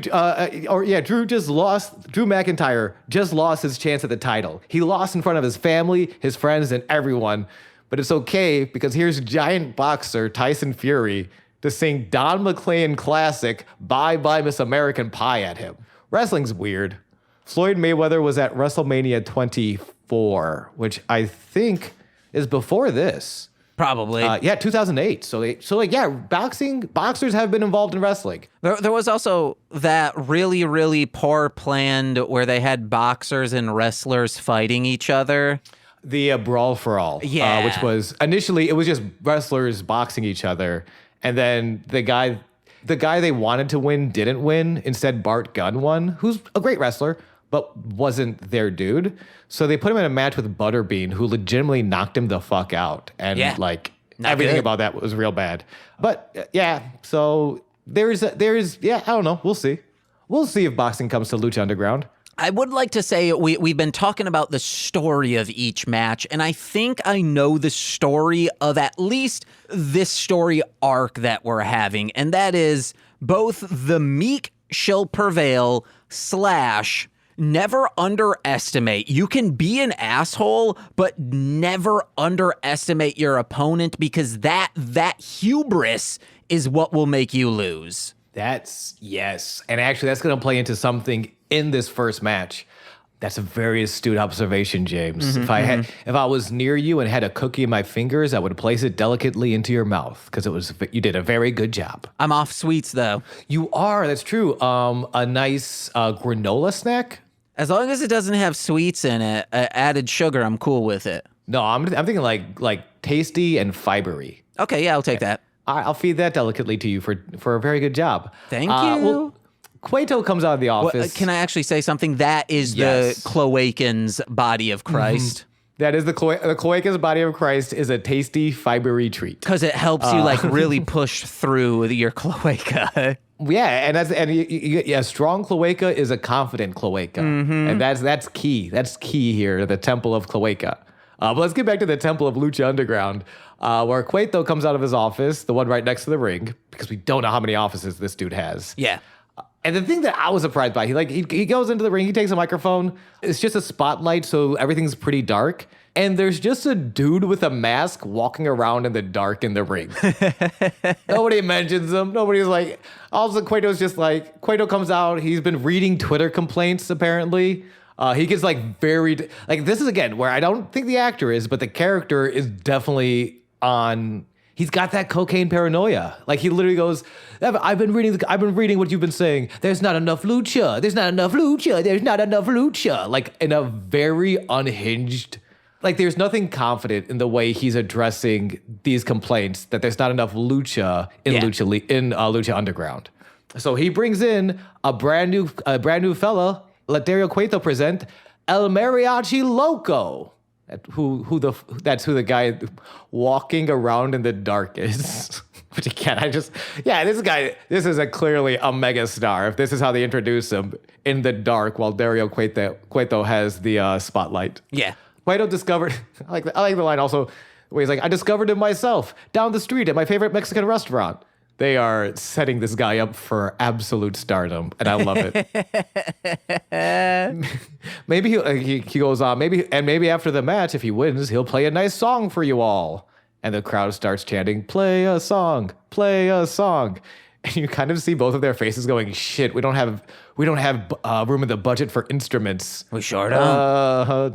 McIntyre just lost his chance at the title. He lost in front of his family, his friends, and everyone. But it's okay because here's giant boxer Tyson Fury to sing Don McLean classic Bye Bye Miss American Pie at him. Wrestling's weird. Floyd Mayweather was at WrestleMania 24, which I think is before this. Probably. 2008. So boxers have been involved in wrestling. There was also that really, really poor planned where they had boxers and wrestlers fighting each other. The Brawl for All. Yeah. Which was, initially, it was just wrestlers boxing each other. And then the guy they wanted to win didn't win. Instead, Bart Gunn won, who's a great wrestler, but wasn't their dude. So they put him in a match with Butterbean, who legitimately knocked him the fuck out. And everything about that was real bad. But so there's I don't know. We'll see. We'll see if boxing comes to Lucha Underground. I would like to say we've been talking about the story of each match, and I think I know the story of at least this story arc that we're having, and that is both the meek shall prevail / never underestimate. You can be an asshole, but never underestimate your opponent because that hubris is what will make you lose. Yes. And actually, that's going to play into something in this first match. That's a very astute observation, James. If I was near you and had a cookie in my fingers, I would place it delicately into your mouth because you did a very good job. I'm off sweets, though. You are. That's true. A nice granola snack. As long as it doesn't have sweets in it, added sugar, I'm cool with it. No, I'm thinking like tasty and fibery. Okay, yeah, I'll take that. I'll feed that delicately to you for a very good job. Thank you. Well, Cueto comes out of the office. Well, can I actually say something? That is the Cloacan's body of Christ. That is the Cloaca's body of Christ is a tasty, fibery treat. Because it helps you really push through your cloaca. Yeah, strong cloaca is a confident cloaca, and that's key. That's key here, the Temple of Cloaca. But let's get back to the Temple of Lucha Underground, where Cueto comes out of his office, the one right next to the ring, because we don't know how many offices this dude has. Yeah. And the thing that I was surprised by, he goes into the ring, he takes a microphone. It's just a spotlight, so everything's pretty dark. And there's just a dude with a mask walking around in the dark in the ring. Nobody mentions him. Nobody's like, all of a sudden Cueto comes out. He's been reading Twitter complaints, apparently. He gets this is again where I don't think the actor is, but the character is definitely on. He's got that cocaine paranoia. Like he literally goes, I've been reading what you've been saying. There's not enough lucha. There's not enough lucha. There's not enough lucha. Like in a very unhinged, like there's nothing confident in the way he's addressing these complaints that there's not enough lucha in Lucha Underground. So he brings in a brand new fella. Let Dario Cueto present El Mariachi Loco. That's who the guy walking around in the dark is. Which again, this is clearly a mega star. If this is how they introduce him in the dark while Dario Cueto has the spotlight. Yeah. Cueto discovered, I like the line also, where he's like, I discovered him myself down the street at my favorite Mexican restaurant. They are setting this guy up for absolute stardom, and I love it. Maybe he goes on. Maybe after the match, if he wins, he'll play a nice song for you all. And the crowd starts chanting, "Play a song, play a song." And you kind of see both of their faces going, "Shit, we don't have room in the budget for instruments. We sure don't.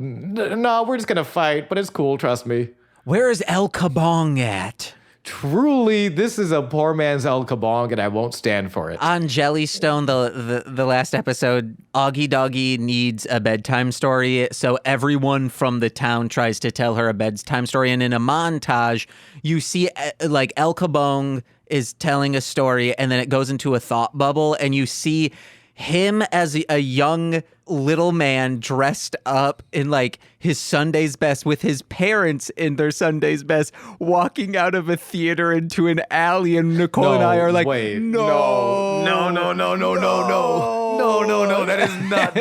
No, we're just gonna fight, but it's cool. Trust me." Where is El Kabong at? Truly, this is a poor man's El Kabong, and I won't stand for it. On Jellystone, the last episode, Augie Doggy needs a bedtime story, so everyone from the town tries to tell her a bedtime story, and in a montage, you see like El Kabong is telling a story, and then it goes into a thought bubble, and you see him as a young little man dressed up in like his Sunday's best with his parents in their Sunday's best walking out of a theater into an alley, and Nicole and I are like, wait, no. No. That is not.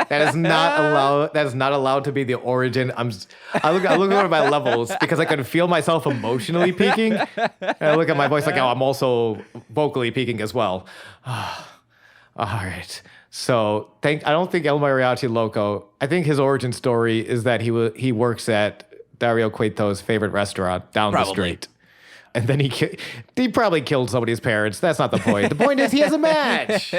That is not allowed. That is not allowed to be the origin. I look over my levels because I can feel myself emotionally peaking. And I look at my voice like, oh, I'm also vocally peaking as well. All right. So I don't think El Mariachi Loco. I think his origin story is that he works at Dario Cueto's favorite restaurant down the street. And then he probably killed somebody's parents. That's not the point. The point is he has a match.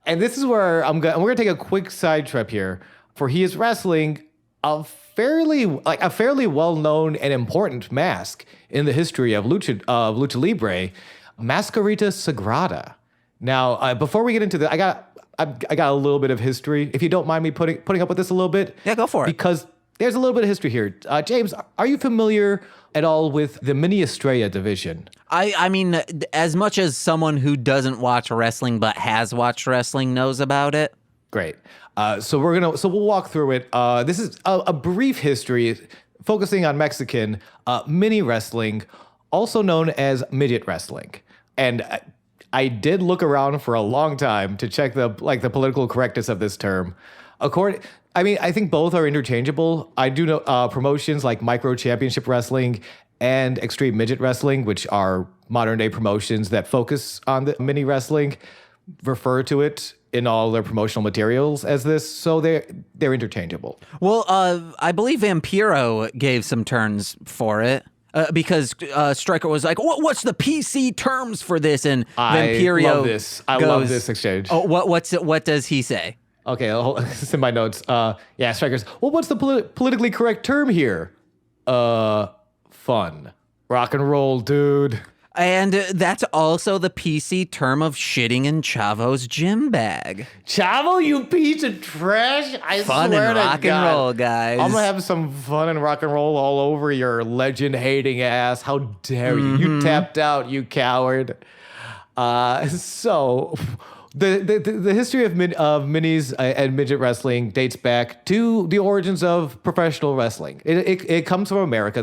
And this is where we're gonna take a quick side trip here. For he is wrestling a fairly well-known and important mask in the history of Lucha Libre, Mascarita Sagrada. Now, before we get into that, I got a little bit of history. If you don't mind me putting up with this a little bit. Yeah, go for it. Because there's a little bit of history here. James, are you familiar at all with the Mini-Estrella division? I mean, as much as someone who doesn't watch wrestling but has watched wrestling knows about it. Great. So we'll walk through it. This is a brief history focusing on Mexican mini wrestling, also known as midget wrestling. And I did look around for a long time to check the political correctness of this term. I think both are interchangeable. I do know promotions like Micro Championship Wrestling and Extreme Midget Wrestling, which are modern day promotions that focus on the mini wrestling, refer to it in all their promotional materials as this. So they're interchangeable. Well, I believe Vampiro gave some terms for it. Because Stryker was like, "What's the PC terms for this?" And Vampiro love this. I love this exchange. Oh, what does he say? Okay, it's in my notes. Stryker's. Well, what's the politically correct term here? Fun, rock and roll, dude. And that's also the PC term of shitting in Chavo's gym bag. Chavo, you piece of trash! I fun swear and to rock God, and roll, guys. I'm gonna have some fun and rock and roll all over your legend-hating ass. How dare you? You tapped out, you coward. So the history of minis and midget wrestling dates back to the origins of professional wrestling. It comes from America.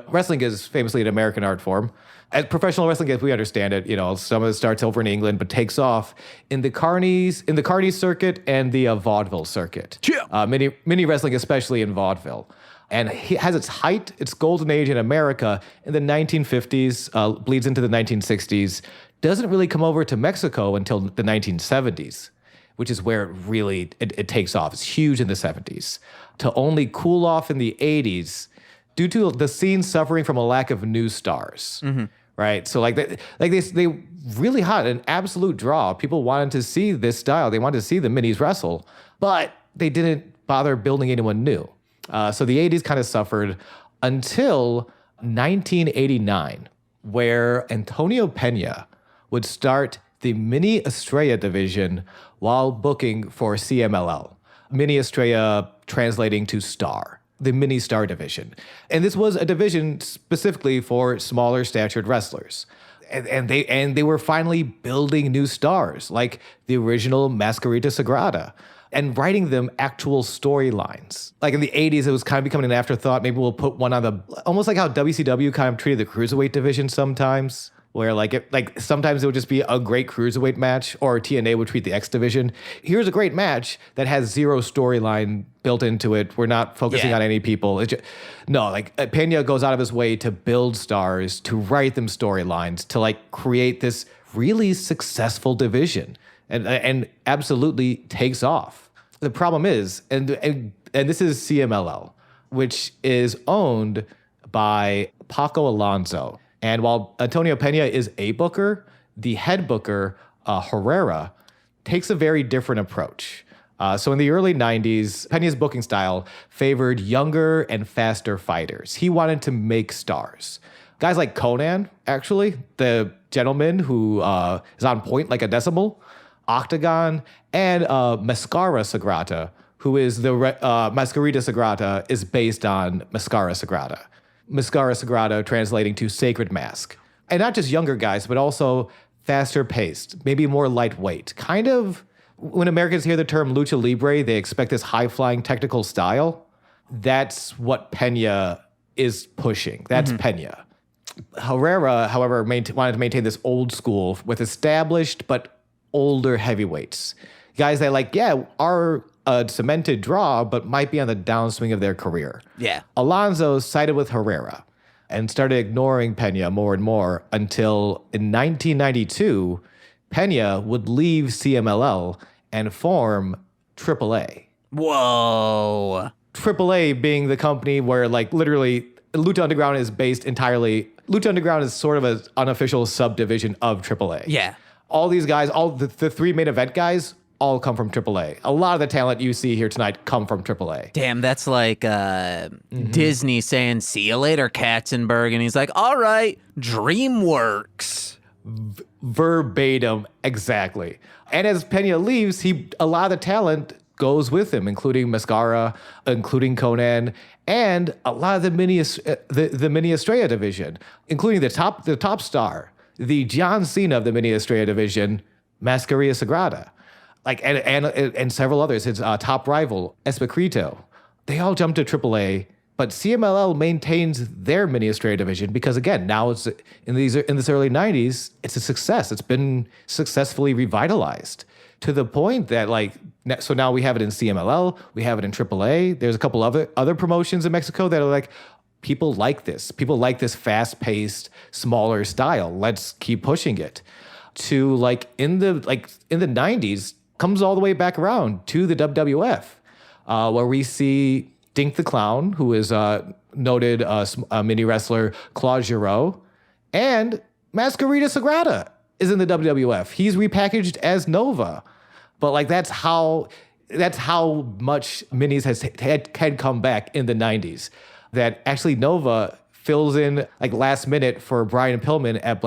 Wrestling is famously an American art form. As professional wrestling, as we understand it, some of it starts over in England, but takes off in the carnies circuit and the vaudeville circuit. Yeah. Mini wrestling, especially in vaudeville. And it has its golden age in America in the 1950s, bleeds into the 1960s, doesn't really come over to Mexico until the 1970s, which is where it takes off. It's huge in the 70s, to only cool off in the 80s due to the scene suffering from a lack of new stars. Mm-hmm. Right? So they really hot, an absolute draw. People wanted to see this style. They wanted to see the minis wrestle, but they didn't bother building anyone new. So the 80s kind of suffered until 1989, where Antonio Pena would start the Mini-Estrella division while booking for CMLL. Mini-Estrella translating to star, the mini-star division. And this was a division specifically for smaller statured wrestlers. And they were finally building new stars, like the original Mascarita Sagrada, and writing them actual storylines. Like in the 80s, it was kind of becoming an afterthought. Maybe we'll put one on almost like how WCW kind of treated the cruiserweight division sometimes, where sometimes it would just be a great cruiserweight match, or TNA would treat the X division. Here's a great match that has zero storyline built into it. We're not focusing on any people. Pena goes out of his way to build stars, to write them storylines, to create this really successful division, and absolutely takes off. The problem is, and this is CMLL, which is owned by Paco Alonso. And while Antonio Pena is a booker, the head booker, Herrera, takes a very different approach. So in the early 90s, Pena's booking style favored younger and faster fighters. He wanted to make stars. Guys like Conan, actually, the gentleman who is on point like a decimal, Octagon, and Mascara Sagrada, who is Mascarita Sagrada, is based on Mascara Sagrada. Mascara Sagrada translating to sacred mask. And not just younger guys, but also faster paced, maybe more lightweight. Kind of, when Americans hear the term lucha libre, they expect this high-flying technical style. That's what Pena is pushing. That's Pena. Herrera, however, wanted to maintain this old school with established but older heavyweights. Guys that are a cemented draw, but might be on the downswing of their career. Yeah. Alonso sided with Herrera and started ignoring Pena more and more until in 1992, Pena would leave CMLL and form AAA. Whoa. AAA being the company where literally Lucha Underground is based entirely. Lucha Underground is sort of an unofficial subdivision of AAA. Yeah. All these guys, all the three main event guys, all come from AAA. A lot of the talent you see here tonight come from AAA. Damn, that's like Disney saying, see you later, Katzenberg. And he's like, all right, DreamWorks. Verbatim, exactly. And as Pena leaves, a lot of the talent goes with him, including Mascara, including Conan, and a lot of the Mini-Estrella division, including the top star, the John Cena of the Mini-Estrella division, Mascarita Sagrada. And several others, his top rival, Especrito. They all jumped to AAA, but CMLL maintains their Mini-Estrella division because, again, now it's in this early 90s, it's a success. It's been successfully revitalized to the point that, so now we have it in CMLL, we have it in AAA. There's a couple other promotions in Mexico that are people like this. People like this fast-paced, smaller style. Let's keep pushing it. To in the 90s, comes all the way back around to the WWF, where we see Dink the Clown, who is noted mini wrestler Claude Giroux, and Mascarita Sagrada is in the WWF. He's repackaged as Nova, but that's how much minis had come back in the 90s. That actually Nova fills in last minute for Brian Pillman at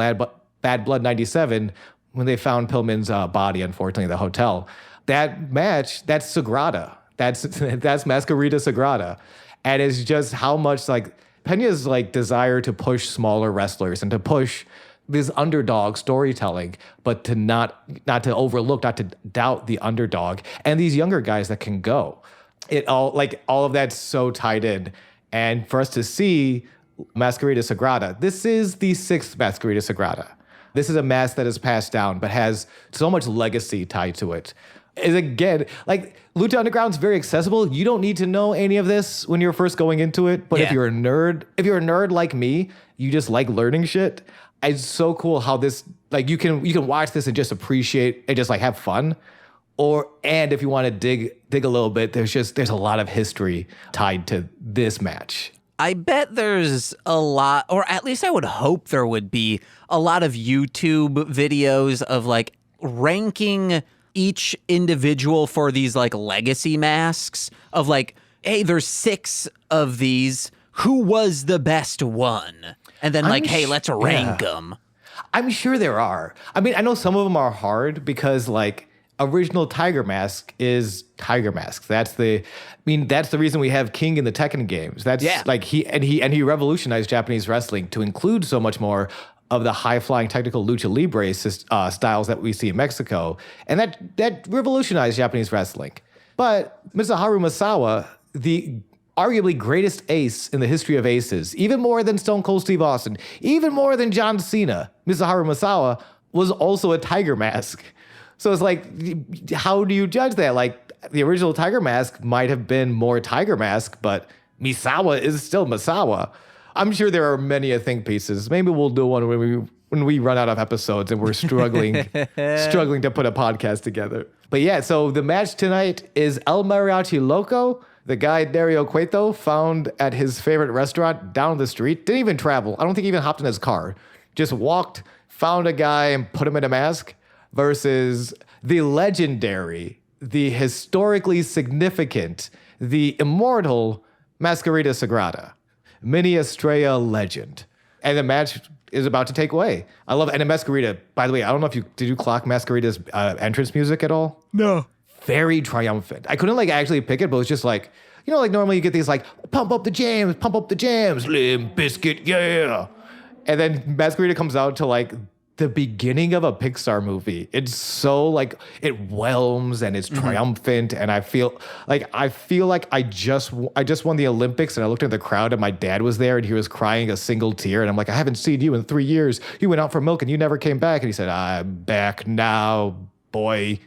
Bad Blood 97. When they found Pillman's body, unfortunately, in the hotel. That match, that's Sagrada. That's Mascarita Sagrada. And it's just how much Pena's desire to push smaller wrestlers and to push this underdog storytelling, but to not to overlook, not to doubt the underdog and these younger guys that can go. It all of that's so tied in. And for us to see Mascarita Sagrada, this is the 6th Mascarita Sagrada. This is a mask that is passed down, but has so much legacy tied to it. Is again, Lucha Underground's very accessible. You don't need to know any of this when you're first going into it. But if you're a nerd like me, you just like learning shit. It's so cool how this, you can watch this and just appreciate and just have fun. And if you want to dig a little bit, there's a lot of history tied to this match. I bet there's a lot, or at least I would hope there would be a lot of YouTube videos of ranking each individual for these legacy masks of hey, there's 6 of these. Who was the best one? And then hey, let's rank them. I'm sure there are. I mean, I know some of them are hard because original Tiger Mask is Tiger Mask. That's the reason we have King in the Tekken games. That's he revolutionized Japanese wrestling to include so much more of the high-flying technical lucha libre styles that we see in Mexico. And that revolutionized Japanese wrestling. But Misaharu Misawa, the arguably greatest ace in the history of aces, even more than Stone Cold Steve Austin, even more than John Cena, Misaharu Misawa was also a Tiger Mask. So it's how do you judge that? The original Tiger Mask might have been more Tiger Mask, but Misawa is still Misawa. I'm sure there are many think pieces. Maybe we'll do one when we run out of episodes and we're struggling to put a podcast together. But yeah, so the match tonight is El Mariachi Loco, the guy Dario Cueto found at his favorite restaurant down the street. Didn't even travel. I don't think he even hopped in his car. Just walked, found a guy and put him in a mask. Versus the legendary, the historically significant, the immortal Mascarita Sagrada, Mini-Estrella legend. And the match is about to take away. I love it. And Mascarita, by the way, I don't know if did you clock Mascarita's entrance music at all? No. Very triumphant. I couldn't actually pick it, but it was just normally you get these pump up the jams, Limp Biscuit, yeah. And then Mascarita comes out to the beginning of a Pixar movie. It's so it whelms and it's triumphant, and I feel like I just won the Olympics, and I looked at the crowd and my dad was there and he was crying a single tear, and I'm I haven't seen you in 3 years. You went out for milk and you never came back. And he said, I'm back now, boy.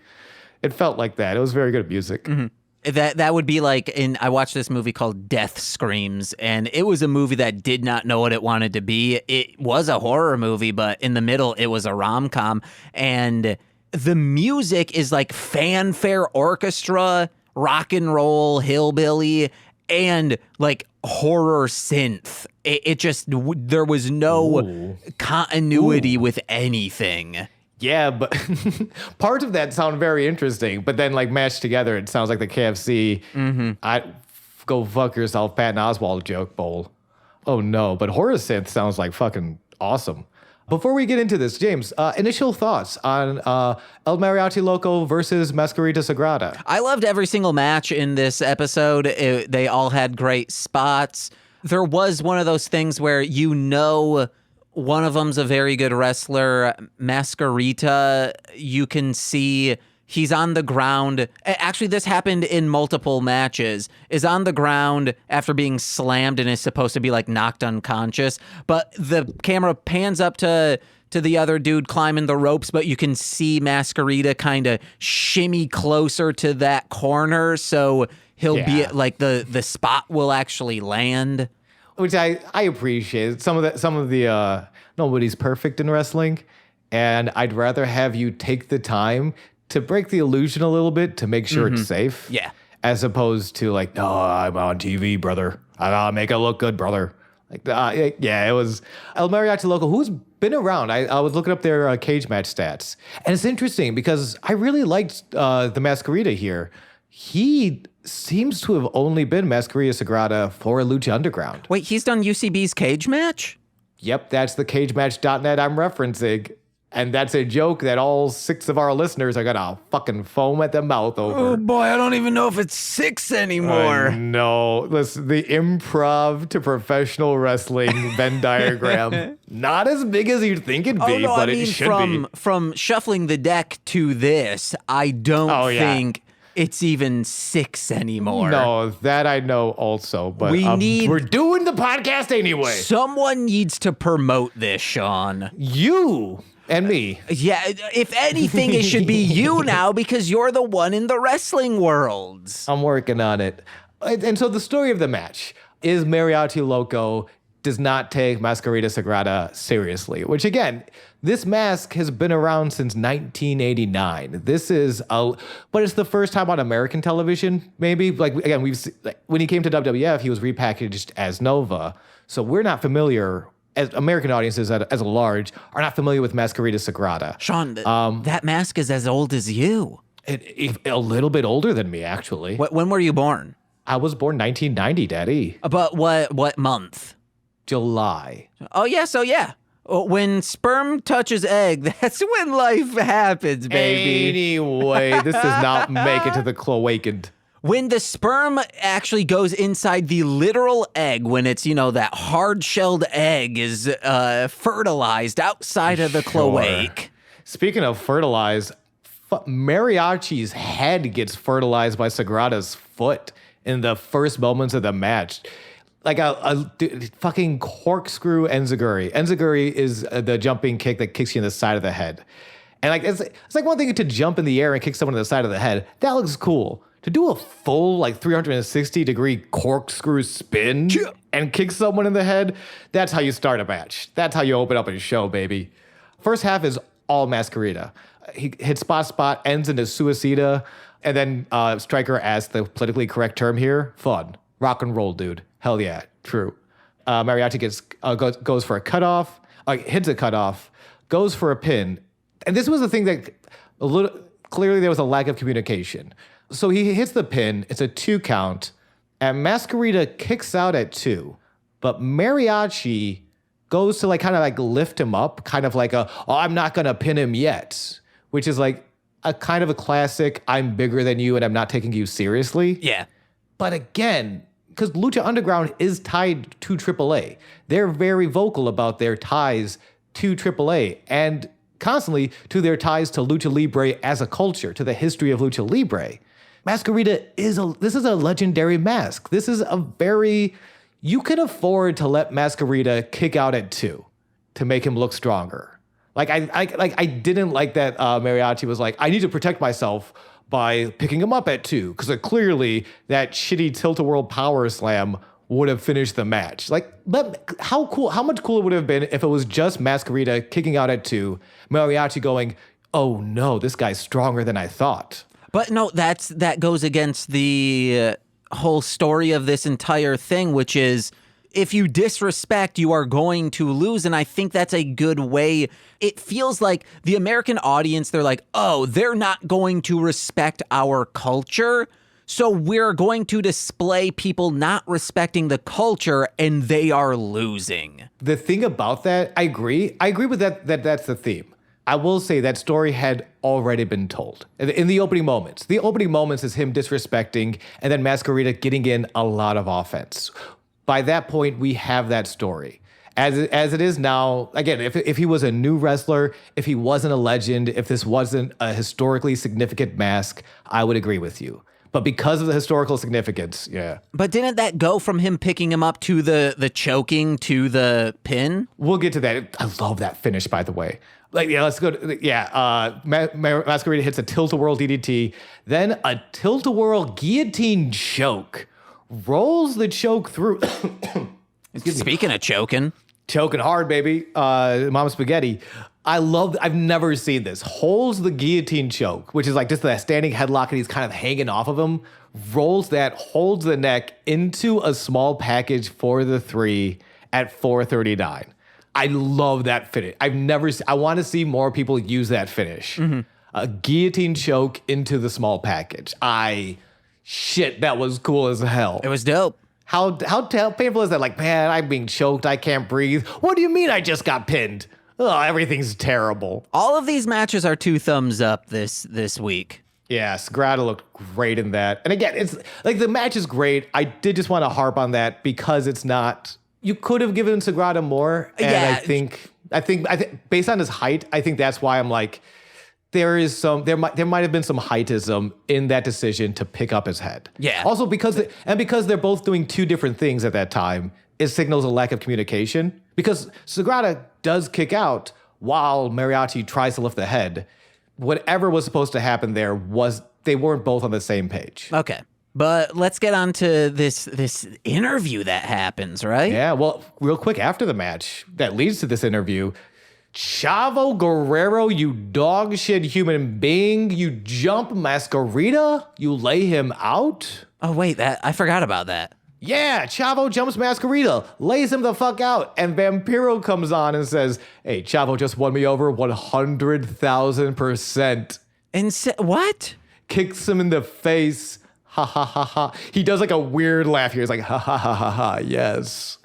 It felt like that. It was very good music. Mm-hmm. That would be like I watched this movie called Death Screams, and it was a movie that did not know what it wanted to be. It was a horror movie, but in the middle, it was a rom-com. And the music is like fanfare orchestra, rock and roll, hillbilly, and like horror synth. It just, there was no continuity with anything. Yeah, but parts of that sound very interesting, but then like mashed together, it sounds like the KFC, I go fuck yourself, Patton Oswalt joke bowl. Oh no, but horror synth sounds like fucking awesome. Before we get into this, James, initial thoughts on El Mariachi Loco versus Masquerita Sagrada. I loved every single match in this episode. They all had great spots. There was one of those things where one of them's a very good wrestler. Masquerita, you can see he's on the ground. Actually, this happened in multiple matches. Is on the ground after being slammed and is supposed to be like knocked unconscious. But the camera pans up to the other dude climbing the ropes, but you can see Masquerita kind of shimmy closer to that corner. So he'll be like the spot will actually land. Which I appreciate. Some of the nobody's perfect in wrestling, and I'd rather have you take the time to break the illusion a little bit to make sure it's safe. Yeah. As opposed to like, no, I'm on TV, brother. I gotta make it look good, brother. Like, it was El Mariachi Loco, who's been around. I was looking up their cage match stats, and it's interesting because I really liked the Masquerita here. He seems to have only been Masquerita Sagrada for Lucha Underground. Wait, he's done UCB's cage match? Yep, that's the cagematch.net I'm referencing. And that's a joke that all 6 of our listeners are gonna fucking foam at the mouth over. Oh boy, I don't even know if it's 6 anymore. No, listen, the improv to professional wrestling Venn diagram, not as big as you'd think it'd be, but it should be. From shuffling the deck to this, I don't think it's even 6 anymore. No, that I know also, but we're doing the podcast anyway. Someone needs to promote this, Sean. You and me. Yeah, if anything, it should be you now because you're the one in the wrestling world. I'm working on it. And so the story of the match is Mariachi Loco does not take Masquerita Sagrada seriously, which again, this mask has been around since 1989. But it's the first time on American television, maybe. Like, again, when he came to WWF, he was repackaged as Nova. So we're not familiar, as American audiences as a large, are not familiar with Masquerita Sagrada. Sean, that mask is as old as you. A little bit older than me, actually. When were you born? I was born 1990, Daddy. But what month? July. Oh, yeah, so yeah. When sperm touches egg, that's when life happens, baby. Anyway, this does not make it to the cloaca. When the sperm actually goes inside the literal egg, when it's, that hard-shelled egg is fertilized outside of the cloaca. Speaking of fertilized, Mariachi's head gets fertilized by Sagrada's foot in the first moments of the match. Like a fucking corkscrew enziguri. Enziguri is the jumping kick that kicks you in the side of the head. And like it's like one thing to jump in the air and kick someone in the side of the head. That looks cool. To do a full 360-degree corkscrew spin and kick someone in the head, that's how you start a match. That's how you open up a show, baby. First half is all Masquerita. He hits spot, ends into suicida, and then Striker adds the politically correct term here, fun. Rock and roll, dude. Hell yeah, true. Mariachi goes for a cutoff, hits a cutoff, goes for a pin. And this was the thing that clearly there was a lack of communication. So he hits the pin, it's a 2 count, and Masquerita kicks out at 2. But Mariachi goes to kind of lift him up, kind of like I'm not gonna pin him yet, which is like a kind of a classic, I'm bigger than you and I'm not taking you seriously. Yeah. But again, because Lucha Underground is tied to AAA. They're very vocal about their ties to AAA and constantly to their ties to Lucha Libre as a culture, to the history of Lucha Libre. Masquerita this is a legendary mask. This is you can afford to let Masquerita kick out at 2 to make him look stronger. Like I didn't like that Mariachi was like, I need to protect myself by picking him up at 2, because clearly that shitty tilt-a-whirl power slam would have finished the match. Like, but how much cooler would it have been if it was just Masquerita kicking out at 2, Mariachi going, oh no, this guy's stronger than I thought. But no, that goes against the whole story of this entire thing, which is if you disrespect, you are going to lose. And I think that's a good way. It feels like the American audience, they're like, oh, they're not going to respect our culture. So we're going to display people not respecting the culture, and they are losing. The thing about that, I agree. I agree with that that's the theme. I will say that story had already been told in the opening moments. The opening moments is him disrespecting and then Masquerita getting in a lot of offense. By that point, we have that story. As it is now, again, if he was a new wrestler, if he wasn't a legend, if this wasn't a historically significant mask, I would agree with you. But because of the historical significance, yeah. But didn't that go from him picking him up to the choking to the pin? We'll get to that. I love that finish, by the way. Like, yeah, let's go. Masquerita hits a tilt-a-whirl DDT, then a tilt-a-whirl guillotine choke. Rolls the choke through. Speaking of choking hard, baby. Mama Spaghetti. I've never seen this. Holds the guillotine choke, which is like just that standing headlock and he's kind of hanging off of him. Rolls that, holds the neck into a small package for the 3 at 4:39. I love that finish. I want to see more people use that finish. Mm-hmm. A guillotine choke into the small package. Shit, that was cool as hell. It was dope. How painful is that? Like, man, I'm being choked. I can't breathe. What do you mean I just got pinned? Oh, everything's terrible. All of these matches are 2 thumbs up this week. Yeah, Sagrada looked great in that. And again, it's like the match is great. I did just want to harp on that because it's not. You could have given Sagrada more. And yeah. I think based on his height, I think that's why I'm like, there might have been some heightism in that decision to pick up his head. Yeah. Also because they're both doing 2 different things at that time, it signals a lack of communication. Because Sagrada does kick out while Mariachi tries to lift the head. Whatever was supposed to happen there they weren't both on the same page. Okay. But let's get on to this interview that happens, right? Yeah, well, real quick after the match that leads to this interview, Chavo Guerrero, you dog shit human being, you jump Masquerita, you lay him out. Oh, wait, I forgot about that. Yeah, Chavo jumps Masquerita, lays him the fuck out, and Vampiro comes on and says, hey, Chavo just won me over 100,000%. And what? Kicks him in the face. Ha ha ha ha. He does like a weird laugh here. He's like, ha ha ha ha ha, yes.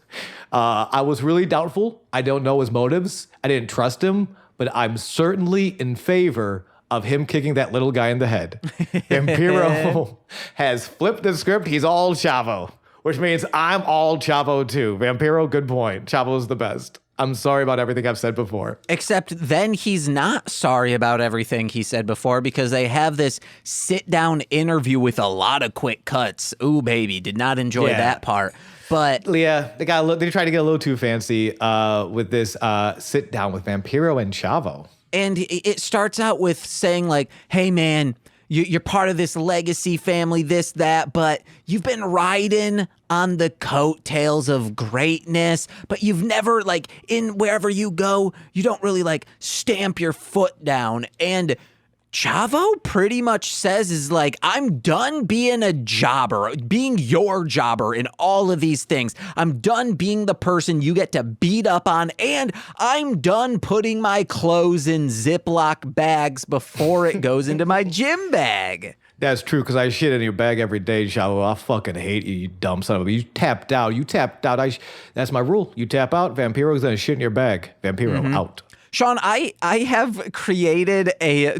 I was really doubtful. I don't know his motives. I didn't trust him, but I'm certainly in favor of him kicking that little guy in the head. Vampiro has flipped the script. He's all Chavo, which means I'm all Chavo too. Vampiro, good point. Chavo's the best. I'm sorry about everything I've said before. Except then he's not sorry about everything he said before because they have this sit-down interview with a lot of quick cuts. Ooh, baby, did not enjoy that part. But yeah, they tried to get a little too fancy with this sit-down with Vampiro and Chavo. And it starts out with saying like, hey, man, you're part of this legacy family, this, that, but you've been riding on the coattails of greatness, but you've never, like, in wherever you go, you don't really, like, stamp your foot down. And Chavo pretty much says is like, I'm done being a jobber, being your jobber in all of these things. I'm done being the person you get to beat up on, and I'm done putting my clothes in Ziploc bags before it goes into my gym bag. That's true, because I shit in your bag every day, Chavo. I fucking hate you, you dumb son of a bitch. You tapped out. That's my rule. You tap out, Vampiro's gonna shit in your bag. Vampiro out. Sean, I have created a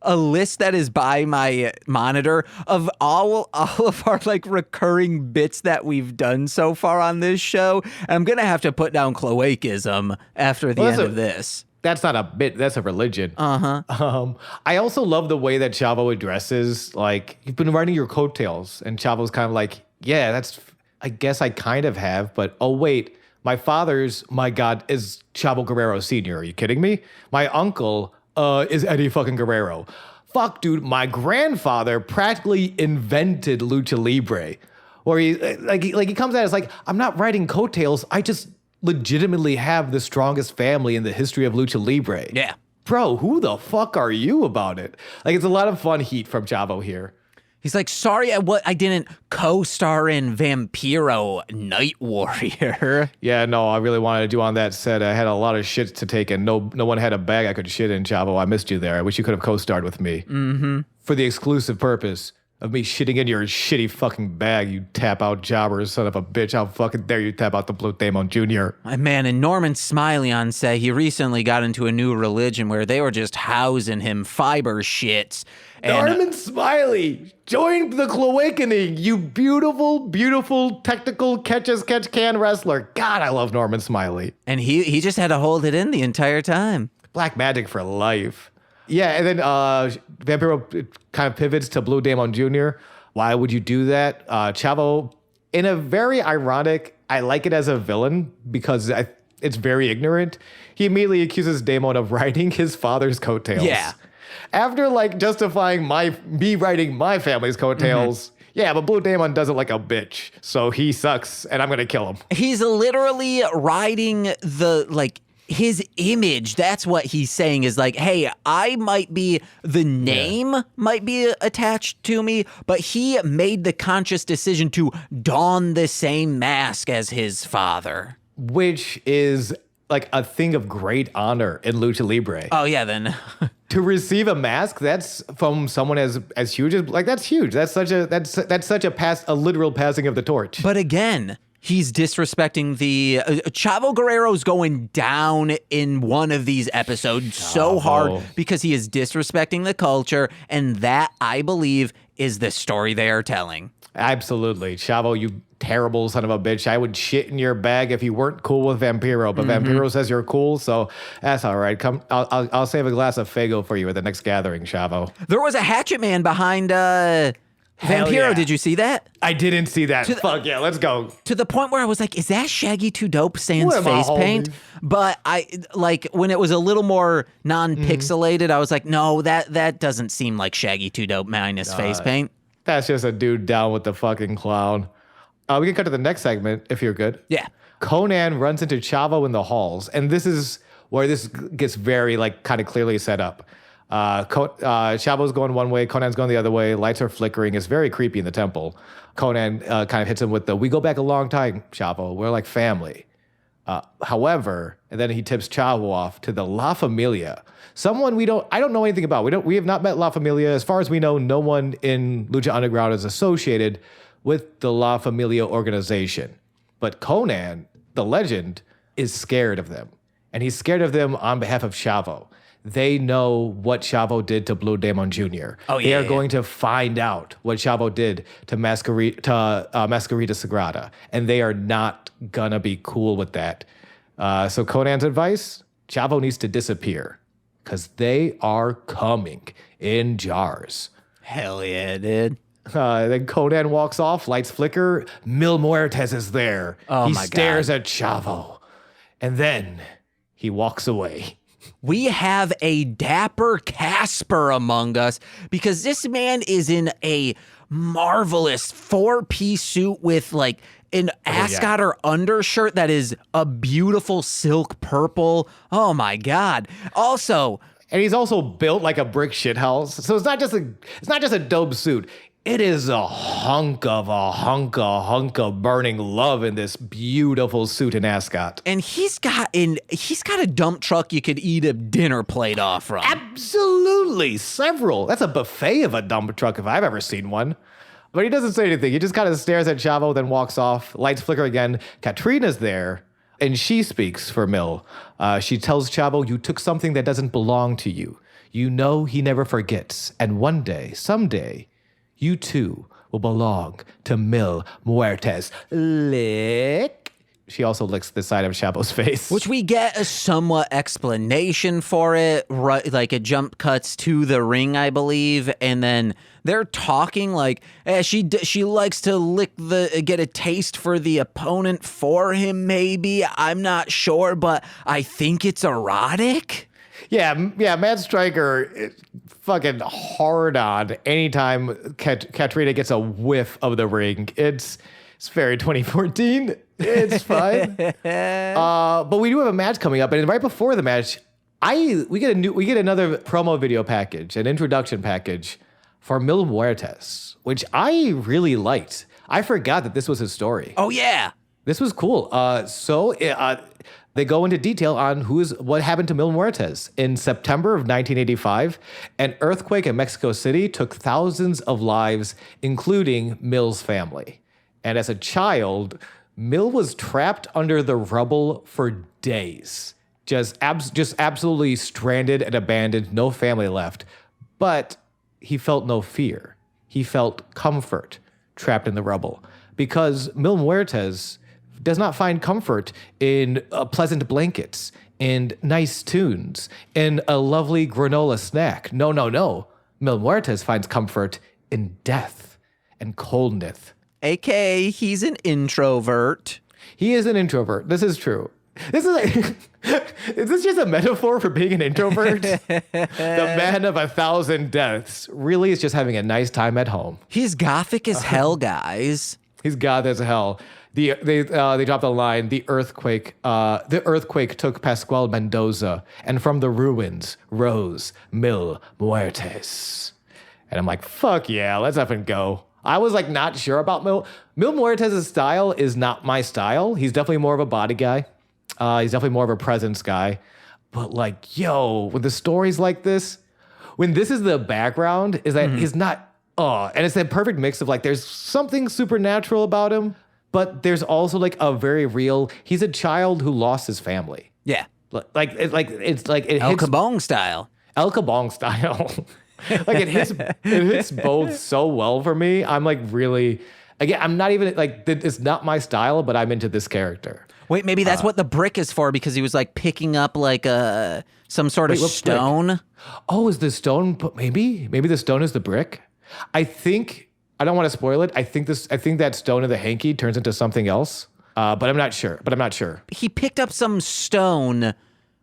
list that is by my monitor of all of our like recurring bits that we've done so far on this show. I'm gonna have to put down cloacism after the end of this. That's not a bit. That's a religion. Uh-huh. I also love the way that Chavo addresses, like, you've been riding your coattails, and Chavo's kind of like, yeah, I guess I kind of have, but oh wait, My father's, my God, is Chavo Guerrero Sr. Are you kidding me? My uncle is Eddie fucking Guerrero. Fuck, dude, my grandfather practically invented Lucha Libre. Where he comes at us like, I'm not riding coattails. I just legitimately have the strongest family in the history of Lucha Libre. Yeah. Bro, who the fuck are you about it? Like, it's a lot of fun heat from Chavo here. He's like, sorry, I didn't co-star in Vampiro Night Warrior. Yeah, no, I really wanted to do on that set. I had a lot of shit to take, and no one had a bag I could shit in, Chavo. I missed you there. I wish you could have co-starred with me. Mm-hmm. For the exclusive purpose of me shitting in your shitty fucking bag, you tap-out jobber, son of a bitch. How fucking dare you tap out the Blue Demon Jr. Man, and Norman Smiley on set, he recently got into a new religion where they were just housing him fiber shits. Norman Smiley, join the Cloakening, you beautiful, beautiful, technical catch-as-catch-can wrestler. God, I love Norman Smiley. And he just had to hold it in the entire time. Black magic for life. Yeah, and then Vampiro kind of pivots to Blue Demon Jr. Why would you do that? Chavo, in a very ironic, I like it as a villain because it's very ignorant. He immediately accuses Damon of riding his father's coattails. Yeah. After like justifying me riding my family's coattails. Mm-hmm. Yeah, but Blue Demon does it like a bitch. So he sucks and I'm going to kill him. He's literally riding his image. That's what he's saying is like, hey, I might be, the name might be attached to me, but he made the conscious decision to don the same mask as his father. Which is like a thing of great honor in Lucha Libre. Oh, yeah, then. To receive a mask, that's from someone as huge as, like, that's huge. That's such a literal passing of the torch. But again, he's disrespecting the Chavo Guerrero's going down in one of these episodes so hard because he is disrespecting the culture, and that, I believe, is the story they are telling. Absolutely. Chavo, you terrible son of a bitch. I would shit in your bag if you weren't cool with Vampiro, but Vampiro says you're cool, so that's all right. Come, I'll save a glass of Faygo for you at the next gathering, Chavo. There was a Hatchet Man behind Vampiro. Yeah. Did you see that? I didn't see that. Fuck yeah, let's go. To the point where I was like, is that Shaggy 2 Dope sans face paint? But I like when it was a little more non-pixelated, I was like, no, that doesn't seem like Shaggy 2 Dope minus face paint. That's just a dude down with the fucking clown. We can cut to the next segment if you're good. Yeah. Conan runs into Chavo in the halls, and this is where this gets very like kind of clearly set up. Chavo's going one way, Conan's going the other way. Lights are flickering. It's very creepy in the temple. Conan kind of hits him with the, we go back a long time, Chavo. We're like family. However, and then he tips Chavo off to the La Familia. Someone I don't know anything about. We have not met La Familia. As far as we know, no one in Lucha Underground is associated with the La Familia organization. But Conan, the legend, is scared of them. And he's scared of them on behalf of Chavo. They know what Chavo did to Blue Demon Jr. They are going to find out what Chavo did to Masquerita Sagrada. And they are not gonna be cool with that. So Conan's advice, Chavo needs to disappear. Because they are coming in jars. Hell yeah, dude. Then Conan walks off, lights flicker. Mil Muertes is there. Oh, he stares at Chavo. And then he walks away. We have a dapper Casper among us because this man is in a marvelous 4-piece suit with like an ascot or undershirt that is a beautiful silk purple. Oh my God. Also, and he's also built like a brick shithouse. So it's not just a dope suit. It is a hunk of burning love in this beautiful suit and ascot. And he's got a dump truck you could eat a dinner plate off from. Absolutely, several. That's a buffet of a dump truck if I've ever seen one. But he doesn't say anything. He just kind of stares at Chavo, then walks off. Lights flicker again. Katrina's there, and she speaks for Mil. She tells Chavo, you took something that doesn't belong to you. You know he never forgets. And one day, someday, you too will belong to Mil Muertes. Lick she also licks the side of Chapo's face. Which we get a somewhat explanation for it, right? Like it jump cuts to the ring, I believe, and then they're talking like she likes to get a taste for the opponent for him. Maybe I'm not sure, but I think it's erotic. Yeah, Matt Stryker fucking hard on anytime Katrina gets a whiff of the ring. It's very 2014. It's fine. But we do have a match coming up, and right before the match, we get another promo video package, an introduction package for Mil Muertes, which I really liked. I forgot that this was his story. Oh yeah, this was cool. They go into detail on what happened to Mil Muertes. In September of 1985, an earthquake in Mexico City took thousands of lives, including Mil's family. And as a child, Mil was trapped under the rubble for days, just absolutely stranded and abandoned, no family left. But he felt no fear. He felt comfort trapped in the rubble because Mil Muertes does not find comfort in pleasant blankets and nice tunes and a lovely granola snack. No. Mil Muertes finds comfort in death and coldness. AKA, he's an introvert. He is an introvert. This is true. This is is this just a metaphor for being an introvert? The man of 1,000 deaths really is just having a nice time at home. He's gothic as hell, guys. He's gothic as hell. They dropped the line. The earthquake took Pascual Mendoza, and from the ruins rose Mil Muertes. And I'm like, fuck yeah, let's effing go. I was like not sure about Mil Muertes' style is not my style. He's definitely more of a body guy. He's definitely more of a presence guy. But like, yo, with the stories like this, when this is the background, is that he's not, and it's that perfect mix of like, there's something supernatural about him, but there's also like a very real, he's a child who lost his family. Yeah. It's like El Cabong style. El Cabong style. Like it hits both so well for me. I'm like really, again, I'm not even like, it's not my style, but I'm into this character. Wait, maybe that's what the brick is for, because he was like picking up like some sort of stone. Brick? Oh, is the stone? Maybe the stone is the brick. I don't want to spoil it. I think that stone in the hanky turns into something else. But I'm not sure. He picked up some stone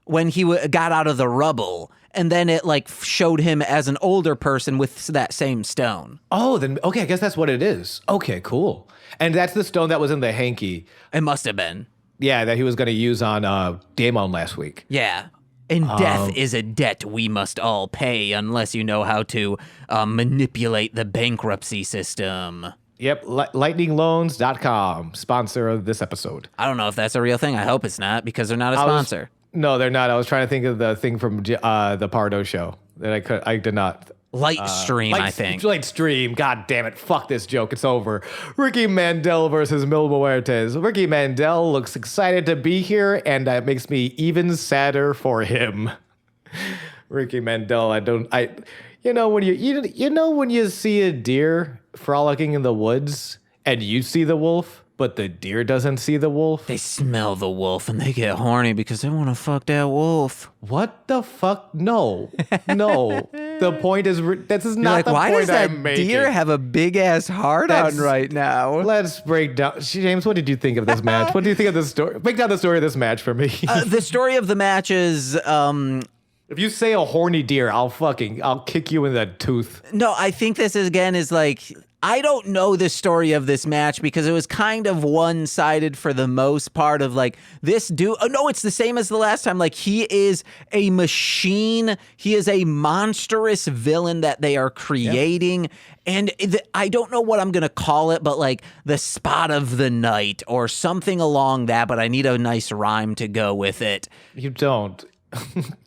when he got out of the rubble, and then it like showed him as an older person with that same stone. Oh, then okay, I guess that's what it is. Okay, cool. And that's the stone that was in the hanky. It must have been. Yeah, that he was going to use on Damon last week. Yeah. And death is a debt we must all pay unless you know how to manipulate the bankruptcy system. Yep, lightningloans.com, sponsor of this episode. I don't know if that's a real thing. I hope it's not, because they're not a sponsor. No, they're not. I was trying to think of the thing from the Pardo show that I did not. Lightstream, I think. Lightstream. God damn it. Fuck this joke. It's over. Ricky Mandel versus Mil Muertes. Ricky Mandel looks excited to be here, and that makes me even sadder for him. Ricky Mandel, when you see a deer frolicking in the woods and you see the wolf, but the deer doesn't see the wolf. They smell the wolf and they get horny because they want to fuck that wolf. What the fuck? No. The point is, this is not the why point does that I'm making. Deer have a big ass heart on right now? Let's break down. James, what did you think of this match? What do you think of this story? Break down the story of this match for me. The story of the match is, if you say a horny deer, I'll kick you in the tooth. No, I think this is like, I don't know the story of this match because it was kind of one-sided for the most part of like this dude. Oh, no, it's the same as the last time. Like he is a machine. He is a monstrous villain that they are creating. Yep. And I don't know what I'm going to call it, but like the spot of the night or something along that. But I need a nice rhyme to go with it. You don't.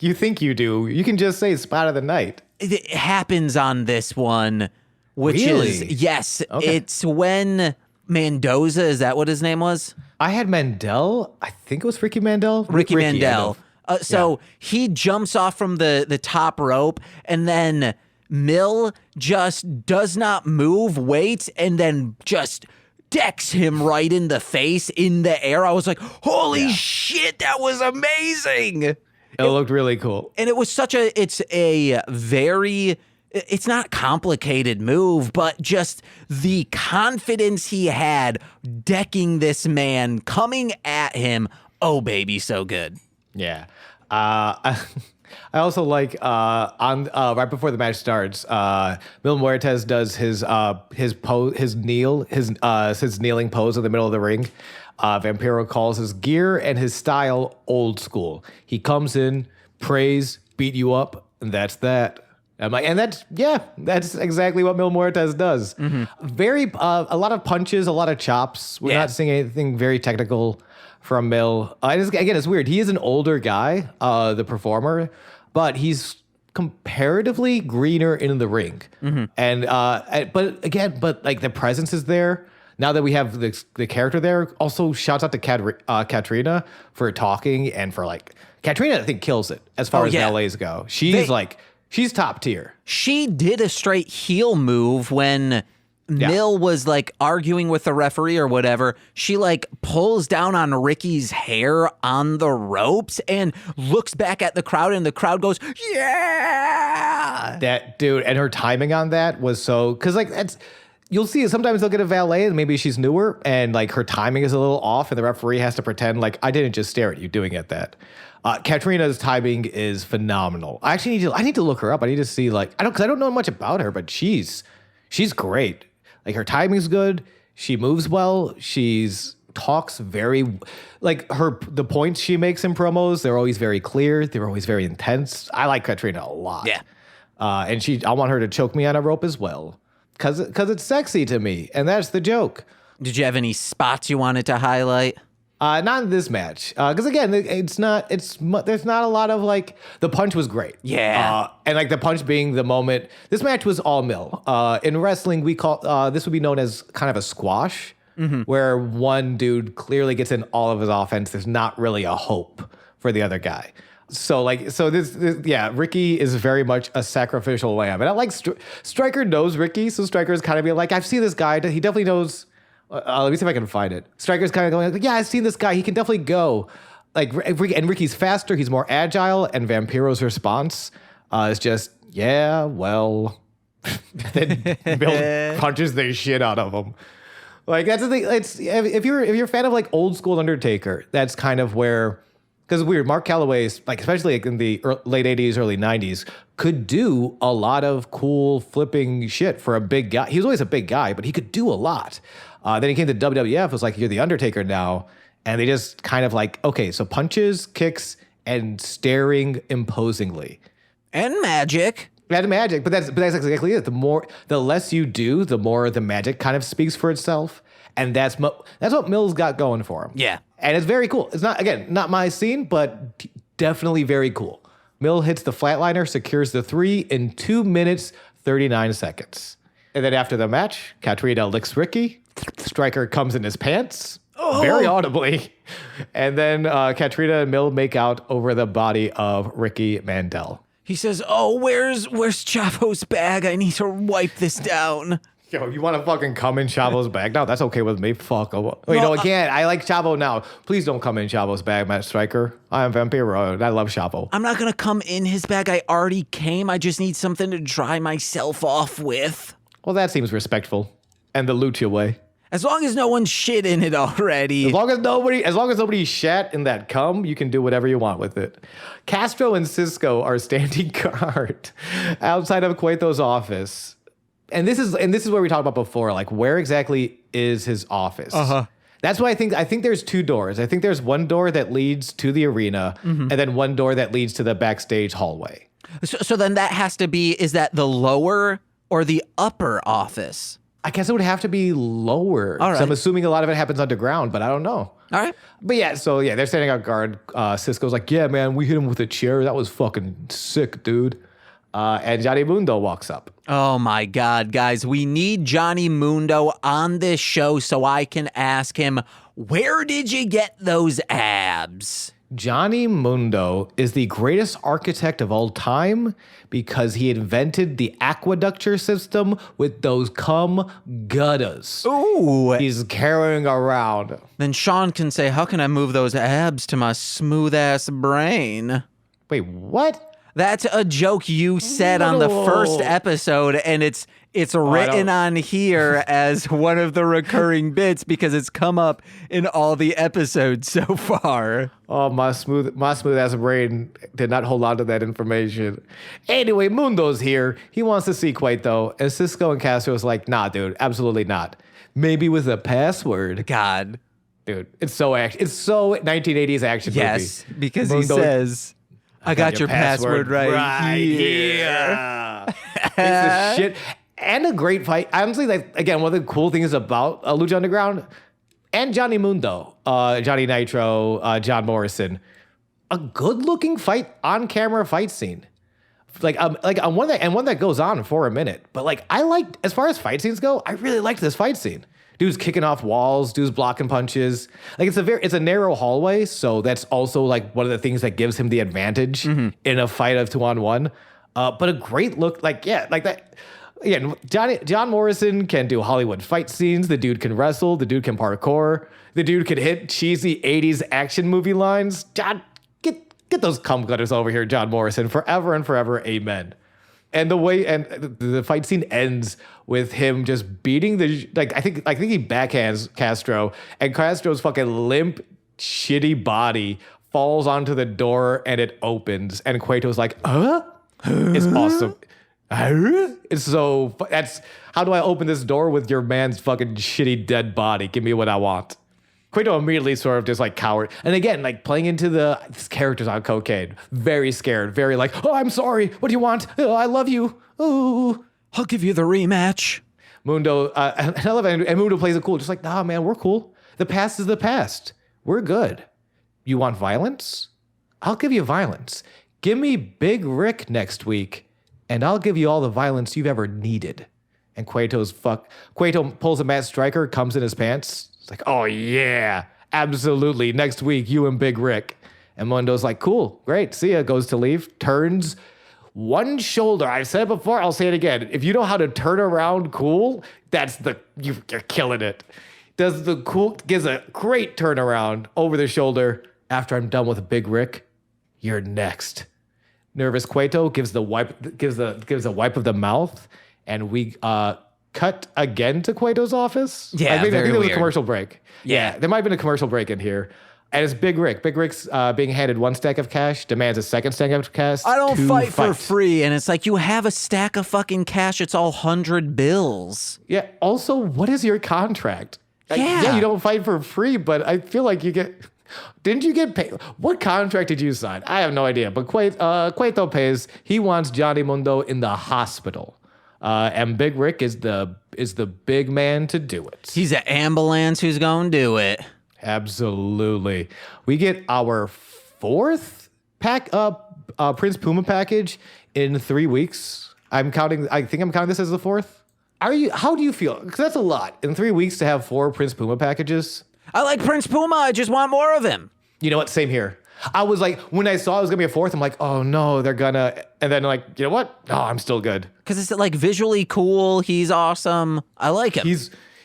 You think you do. You can just say spot of the night. It happens on this one. Which really? is, yes, okay. It's when Mendoza, is that what his name was? I had Mandel. I think it was Ricky Mandel. Ricky Mandel. He jumps off from the top rope, and then Mil just does not move, waits, and then just decks him right in the face in the air. I was like, holy shit, that was amazing. It looked really cool. And it was it's not complicated move, but just the confidence he had decking this man, coming at him. Oh, baby, so good. Yeah. I also like right before the match starts, Mil Muertes does his kneeling pose in the middle of the ring. Vampiro calls his gear and his style old school. He comes in, prays, beat you up, and that's that. And that's exactly what Mil Muertes does. Mm-hmm. A lot of punches, a lot of chops. We're not seeing anything very technical from Mil. Again, it's weird. He is an older guy, the performer, but he's comparatively greener in the ring. Mm-hmm. And but like the presence is there. Now that we have the character there, also shouts out to Katrina for talking and for like Katrina, I think kills it as far as ballets go. She's top tier. She did a straight heel move when Mil was like arguing with the referee or whatever. She like pulls down on Ricky's hair on the ropes and looks back at the crowd, and the crowd goes, yeah. That dude, and her timing on that was so, because like you'll see it sometimes they'll get a valet and maybe she's newer and like her timing is a little off and the referee has to pretend like I didn't just stare at you doing it that. Katrina's timing is phenomenal. I need to look her up. I need to see like I don't know much about her, but she's great. Like her timing's good. She moves well. Talks very like the points she makes in promos. They're always very clear. They're always very intense. I like Katrina a lot. Yeah. And I want her to choke me on a rope as well. Cause it's sexy to me, and that's the joke. Did you have any spots you wanted to highlight? Not in this match, because again, there's not a lot of like the punch was great. Yeah, and like the punch being the moment. This match was all Mil. In wrestling, we call this would be known as kind of a squash, where one dude clearly gets in all of his offense. There's not really a hope for the other guy. So Ricky is very much a sacrificial lamb, and I like Stryker knows Ricky, so Stryker's kind of being like, I've seen this guy. He definitely knows. Let me see if I can find it. Stryker's kind of going like, yeah, I've seen this guy. He can definitely go. Like, and Ricky's faster. He's more agile. And Vampiro's response is just, yeah, well. Then Bill punches the shit out of him. Like that's the thing. It's if you're a fan of like old school Undertaker, that's kind of where. Because it's weird, Mark Calloway's, like especially like in the late 80s, early 90s, could do a lot of cool flipping shit for a big guy. He was always a big guy, but he could do a lot. Then he came to WWF, it was like, you're the Undertaker now. And they just kind of like, okay, so punches, kicks, and staring imposingly. And magic. Yeah, magic, but that's exactly it. The less you do, the more the magic kind of speaks for itself. And that's what Mil's got going for him. Yeah. And it's very cool. It's not my scene, but definitely very cool. Mil hits the flatliner, secures the 3 in 2 minutes, 39 seconds. And then after the match, Katrina licks Ricky. Stryker comes in his pants, very audibly. And then Katrina and Mil make out over the body of Ricky Mandel. He says, oh, where's Chavo's bag? I need to wipe this down. Yo, you want to fucking come in Chavo's bag now? That's okay with me. Fuck. Again, I like Chavo now. Please don't come in Chavo's bag, Matt Stryker. I am Vampiro. I love Chavo. I'm not going to come in his bag. I already came. I just need something to dry myself off with. Well, that seems respectful. And the Lucha way. As long as no one's shit in it already. As long as nobody shat in that cum, you can do whatever you want with it. Castro and Cisco are standing guard outside of Cueto's office. And this is where we talked about before, like where exactly is his office? That's why I think there's 2 doors. I think there's one door that leads to the arena, and then one door that leads to the backstage hallway. So then that has to be, is that the lower or the upper office? I guess it would have to be lower. All right. So I'm assuming a lot of it happens underground, but I don't know. All right. But they're standing out guard. Cisco's like, yeah, man, we hit him with a chair. That was fucking sick, dude. And Johnny Mundo walks up. Oh my God, guys. We need Johnny Mundo on this show so I can ask him, Where did you get those abs? Johnny Mundo is the greatest architect of all time because he invented the aqueducture system with those cum gutters. Ooh. He's carrying around. Then Sean can say, how can I move those abs to my smooth-ass brain? Wait, what? That's a joke you said on the first episode, and it's written on here as one of the recurring bits because it's come up in all the episodes so far. Oh, my smooth ass brain did not hold on to that information. Anyway, Mundo's here. He wants to see Cueto, and Cisco and Castro's like, nah, dude, absolutely not. Maybe with a password. God. Dude, it's so 1980s action movie. Yes, because Mundo, he says, I got your password right here. It's the shit. And a great fight. Honestly, like, again, one of the cool things about Lucha Underground and Johnny Mundo, Johnny Nitro, John Morrison, a good-looking on-camera fight scene. One that goes on for a minute. But like, I liked, as far as fight scenes go, I really liked this fight scene. Dude's kicking off walls, dude's blocking punches. Like, it's a narrow hallway, so that's also like one of the things that gives him the advantage in a fight of 2-on-1. But a great look, like that. Again, John Morrison can do Hollywood fight scenes. The dude can wrestle. The dude can parkour. The dude can hit cheesy 80s action movie lines. John, get those cum gutters over here, John Morrison, forever and forever. Amen. And the fight scene ends with him just beating I think he backhands Castro, and Castro's fucking limp, shitty body falls onto the door and it opens, and Cueto's like, It's awesome. It's so, that's, how do I open this door with your man's fucking shitty dead body? Give me what I want. Cueto immediately sort of just like cowered. And again, like playing into this character's on cocaine. Very scared, very like, oh, I'm sorry. What do you want? Oh, I love you. Oh, I'll give you the rematch. Mundo, and I love it. And Mundo plays it cool. Just like, nah, man, we're cool. The past is the past. We're good. You want violence? I'll give you violence. Give me Big Rick next week, and I'll give you all the violence you've ever needed. And Cueto pulls a Matt Striker, comes in his pants. It's like, oh yeah, absolutely. Next week, you and Big Rick. And Mundo's like, cool, great, see ya. Goes to leave, turns one shoulder. I've said it before, I'll say it again. If you know how to turn around cool, you're killing it. Gives a great turnaround over the shoulder. After I'm done with Big Rick, you're next. Nervous Cueto gives a wipe of the mouth, and we cut again to Cueto's office. Yeah, I think there was weird. a commercial break. Yeah, there might have been a commercial break in here. And it's Big Rick. Big Rick's being handed one stack of cash, demands a second stack of cash. I don't fight for free. And it's like, you have a stack of fucking cash. It's all 100 bills. Yeah. Also, what is your contract? Yeah. You don't fight for free, but I feel like you get... Didn't you get paid? What contract did you sign? I have no idea. But Cueto pays. He wants Johnny Mundo in the hospital. And Big Rick is the big man to do it. He's an ambulance who's going to do it. Absolutely. We get our fourth Prince Puma package in 3 weeks. I think I'm counting this as the fourth. How do you feel? Because that's a lot. In 3 weeks to have 4 Prince Puma packages. I like Prince Puma. I just want more of him. You know what? Same here. I was like, when I saw it was going to be a fourth, I'm like, oh no, they're gonna. And then like, you know what? No, I'm still good. Because it's like visually cool. He's awesome. I like him.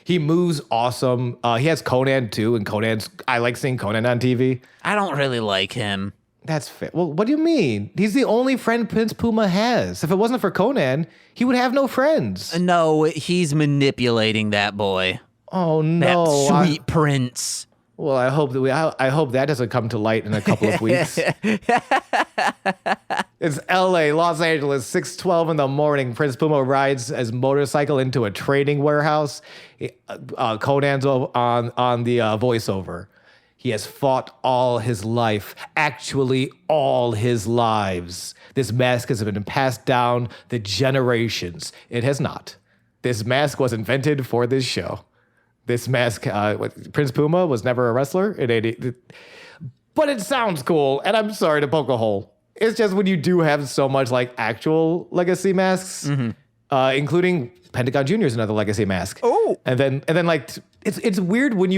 He moves awesome. He has Conan too. And I like seeing Conan on TV. I don't really like him. That's fair. Well, what do you mean? He's the only friend Prince Puma has. If it wasn't for Conan, he would have no friends. No, he's manipulating that boy. Oh no, that sweet prince. Well, I hope that doesn't come to light in a couple of weeks. It's L.A., Los Angeles, 6:12 in the morning. Prince Puma rides his motorcycle into a trading warehouse. Conan's on the voiceover. He has fought all his life, actually all his lives. This mask has been passed down the generations. It has not. This mask was invented for this show. This mask, Prince Puma was never a wrestler in 80. But it sounds cool, and I'm sorry to poke a hole. It's just when you do have so much like actual legacy masks, including Pentagon Jr. is another legacy mask. Oh, and then like it's weird when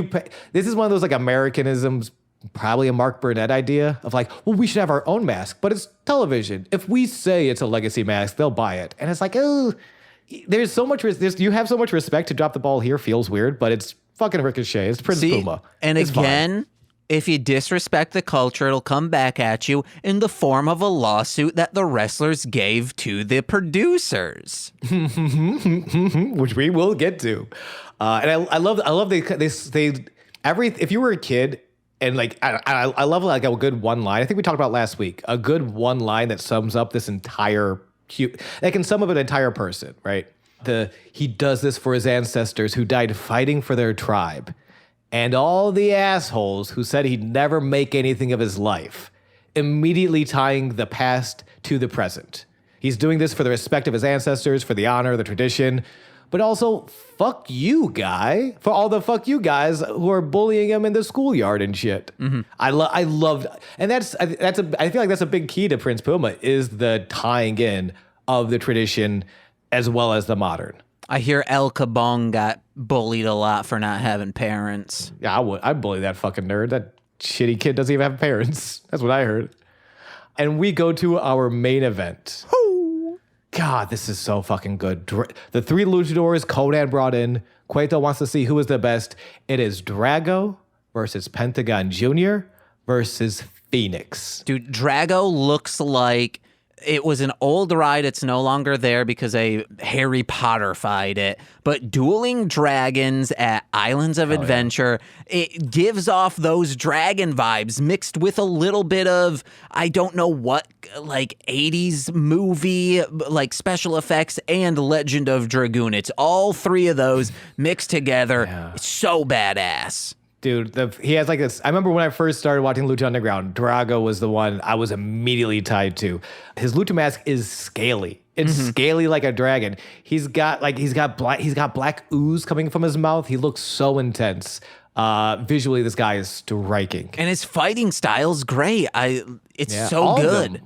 this is one of those like Americanisms, probably a Mark Burnett idea of like, well, we should have our own mask, but it's television. If we say it's a legacy mask, they'll buy it. And it's like, oh, there's so much, you have so much respect to drop the ball here feels weird, but it's fucking Ricochet. It's Prince Puma. And it's again, fine. If you disrespect the culture, it'll come back at you in the form of a lawsuit that the wrestlers gave to the producers. Which we will get to. And I love they if you were a kid and like, I love like a good one line. I think we talked about last week, a good one line that sums up this entire, that can sum up an entire person, right? He does this for his ancestors who died fighting for their tribe. And all the assholes who said he'd never make anything of his life, immediately tying the past to the present. He's doing this for the respect of his ancestors, for the honor, the tradition, but also fuck you, guy, for all the fuck you guys who are bullying him in the schoolyard and shit. Mm-hmm. I loved, and I feel like that's a big key to Prince Puma is the tying in of the tradition as well as the modern. I hear El Kabong got bullied a lot for not having parents. Yeah, I'd bully that fucking nerd. That shitty kid doesn't even have parents. That's what I heard. And we go to our main event. Woo. God, this is so fucking good. The three luchadors Conan brought in. Cueto wants to see who is the best. It is Drago versus Pentagón Jr. versus Fénix. Dude, Drago looks like it was an old ride. It's no longer there because a Harry Potter-fied it. But Dueling Dragons at Islands of Adventure, it gives off those dragon vibes mixed with a little bit of, I don't know what, like 80s movie, like special effects and Legend of Dragoon. It's all three of those mixed together. Yeah. It's so badass. Dude, he has like this. I remember when I first started watching Lucha Underground, Drago was the one I was immediately tied to. His Lucha mask is scaly. It's scaly like a dragon. He's got black ooze coming from his mouth. He looks so intense. Visually, this guy is striking. And his fighting style's great. It's so good.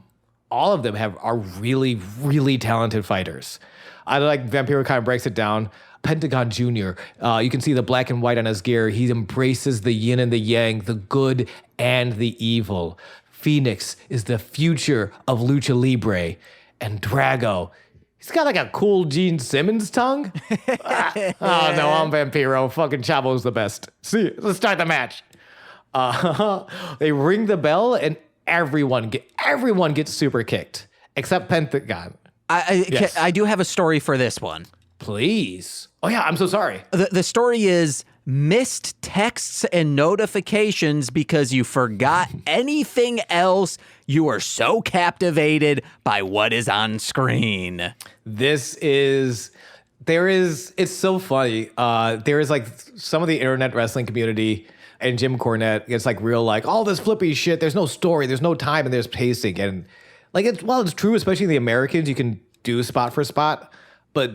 All of them are really, really talented fighters. I like Vampiro kind of breaks it down. Pentagón Jr., you can see the black and white on his gear. He embraces the yin and the yang, the good and the evil. Fénix is the future of Lucha Libre. And Drago, he's got like a cool Gene Simmons tongue. Oh, no, I'm Vampiro. Fucking Chavo's the best. See, let's start the match. They ring the bell and everyone gets super kicked, except Pentagón. I do have a story for this one. Please. Oh, yeah, I'm so sorry. The story is missed texts and notifications because you forgot anything else. You are so captivated by what is on screen. It's so funny. There is like some of the internet wrestling community and Jim Cornette gets like real like, all this flippy shit. There's no story, there's no time, and there's pacing. And like, it's true, especially the Americans, you can do spot for spot, but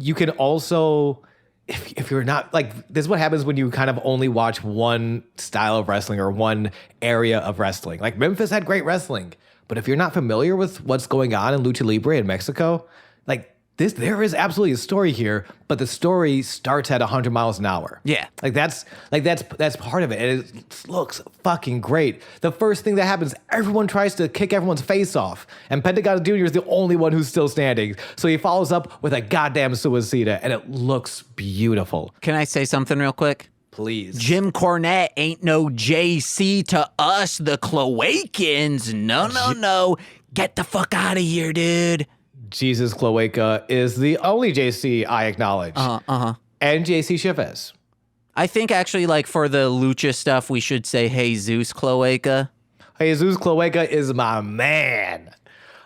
you can also, if you're not, like, this is what happens when you kind of only watch one style of wrestling or one area of wrestling. Like, Memphis had great wrestling, but if you're not familiar with what's going on in Lucha Libre in Mexico, like, there is absolutely a story here, but the story starts at 100 miles an hour. Yeah. That's part of it. And it looks fucking great. The first thing that happens, everyone tries to kick everyone's face off. And Pentagón Jr. is the only one who's still standing. So he follows up with a goddamn suicida, and it looks beautiful. Can I say something real quick? Please. Jim Cornette ain't no JC to us, the Cloacans. No. Get the fuck out of here, dude. Jesus Cloaca is the only JC I acknowledge. And JC Chavez. I think actually, like, for the Lucha stuff, we should say Jesus Cloaca. Jesus Cloaca is my man.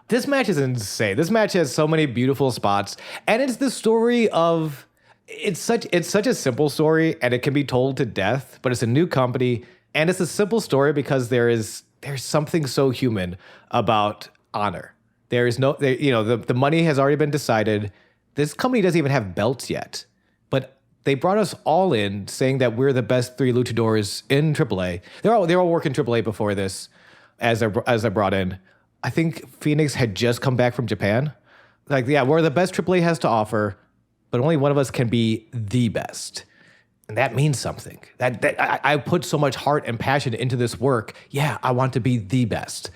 This match is insane. This match has so many beautiful spots. And it's the story of... It's such a simple story, and it can be told to death, but it's a new company, and it's a simple story because there's something so human about honor. There is no, the money has already been decided. This company doesn't even have belts yet, but they brought us all in saying that we're the best three luchadors in AAA. They're all working AAA before this, as they're brought in. I think Fénix had just come back from Japan. Like, yeah, we're the best AAA has to offer, but only one of us can be the best. And that means something. I put so much heart and passion into this work. Yeah, I want to be the best.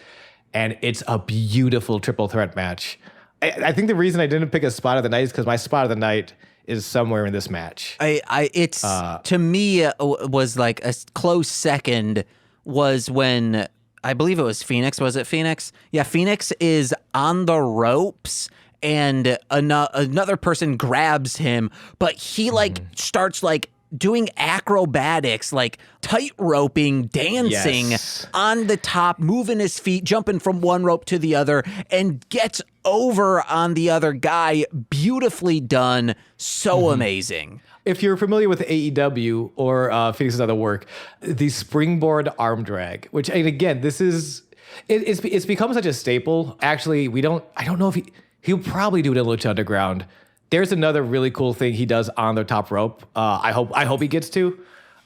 And it's a beautiful triple threat match. I think the reason I didn't pick a spot of the night is because my spot of the night is somewhere in this match. It's to me was like a close second was when I believe it was Fénix. Was it Fénix? Yeah, Fénix is on the ropes and another person grabs him, but he like starts like doing acrobatics, like tight roping, dancing on the top, moving his feet, jumping from one rope to the other, and gets over on the other guy. Beautifully done. So amazing. If you're familiar with AEW or Fénix's other work, the springboard arm drag, which, and again, this is, it's become such a staple. Actually, I don't know if he'll probably do it in Lucha Underground. There's another really cool thing he does on the top rope. I hope he gets to.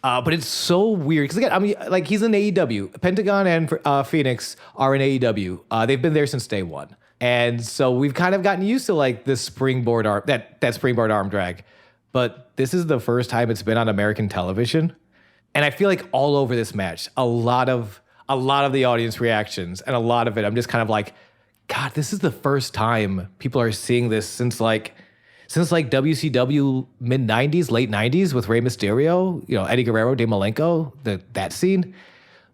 But it's so weird. Because again, I mean, like he's in AEW. Pentagón and Fénix are in AEW. They've been there since day one. And so we've kind of gotten used to like this springboard arm, that springboard arm drag. But this is the first time it's been on American television. And I feel like all over this match, a lot of the audience reactions and a lot of it, I'm just kind of like, God, this is the first time people are seeing this since WCW mid 90s, late 90s with Rey Mysterio, Eddie Guerrero, Dean Malenko, that scene.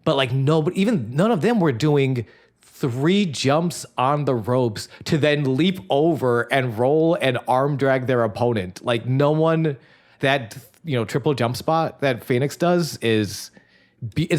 But like none of them were doing 3 jumps on the ropes to then leap over and roll and arm drag their opponent. Like no one, that triple jump spot that Fénix does is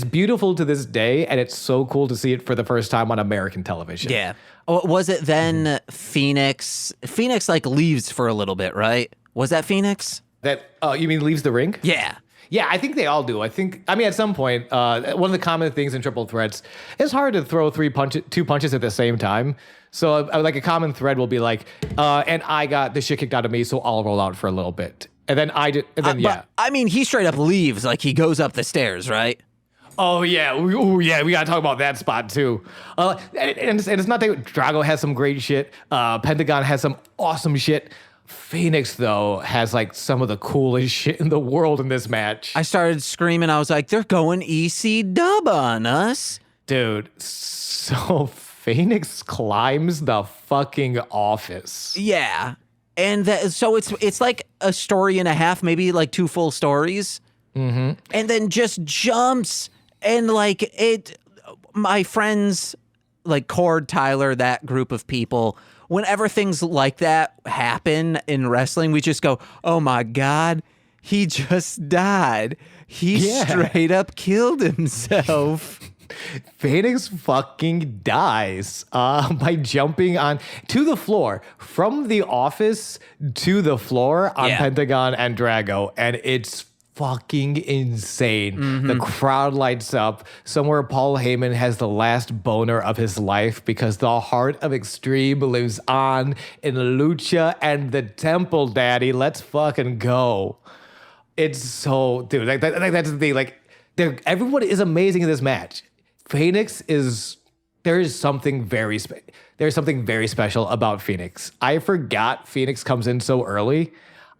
beautiful to this day, and it's so cool to see it for the first time on American television. Yeah. Was it then Fénix? Fénix like leaves for a little bit, right? Was that Fénix? You mean leaves the ring? Yeah. Yeah, I think they all do. I mean, at some point, one of the common things in triple threats, it's hard to throw 2 punches at the same time. So like a common thread will be like, and I got the shit kicked out of me, so I'll roll out for a little bit. And then But, I mean, he straight up leaves, like he goes up the stairs, right? Oh, yeah. We got to talk about that spot, too. And it's not that Drago has some great shit. Pentagón has some awesome shit. Fénix, though, has, like, some of the coolest shit in the world in this match. I started screaming. I was like, they're going EC dub on us. Dude, so Fénix climbs the fucking office. Yeah. And so it's like a story and a half, maybe like 2 full stories. Mm-hmm. And then just jumps. And like my friends, like Cord, Tyler, that group of people, whenever things like that happen in wrestling, we just go, oh my God, he just died. He straight up killed himself. Fénix fucking dies by jumping on to the floor, from the office to the floor on Pentagón and Drago. And it's fucking insane. Mm-hmm. The crowd lights up. Somewhere Paul Heyman has the last boner of his life because the heart of Extreme lives on in Lucha and the Temple, daddy. Let's fucking go. It's so, dude, that's the thing. Like, everyone is amazing in this match. Fénix there's something very special about Fénix. I forgot Fénix comes in so early.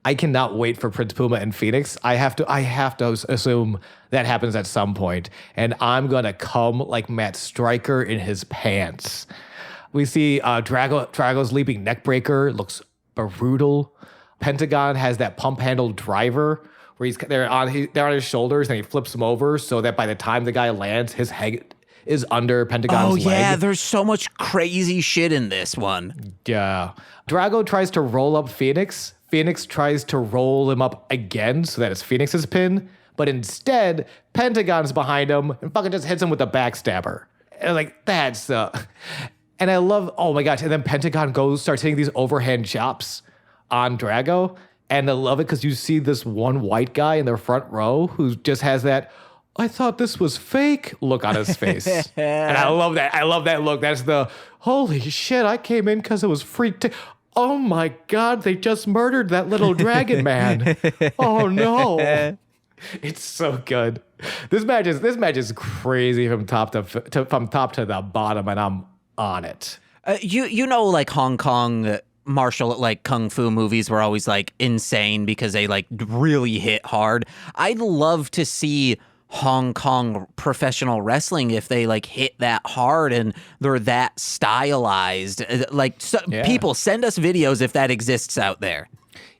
I cannot wait for Prince Puma and Fénix. I have to assume that happens at some point, and I'm gonna come like Matt Stryker in his pants. We see Drago's leaping neckbreaker looks brutal. Pentagón has that pump handle driver where they're on his shoulders and he flips him over so that by the time the guy lands, his head is under Pentagón's leg. Oh yeah, there's so much crazy shit in this one. Yeah. Drago tries to roll up Fénix. Fénix tries to roll him up again so that it's Fénix's pin, but instead, Pentagón's behind him and fucking just hits him with a backstabber. And like, that's and I love, oh my gosh, and then Pentagón starts hitting these overhand chops on Drago, and I love it because you see this one white guy in the front row who just has that, I thought this was fake look on his face. And I love that. I love that look. That's the, holy shit, I came in because it was free. Oh my God, they just murdered that little dragon man. Oh no. It's so good. This match is crazy from top to the bottom, and I'm on it. Like Hong Kong like kung fu movies were always like insane because they like really hit hard. I'd love to see Hong Kong professional wrestling if they like hit that hard and they're that stylized. Like people send us videos if that exists out there.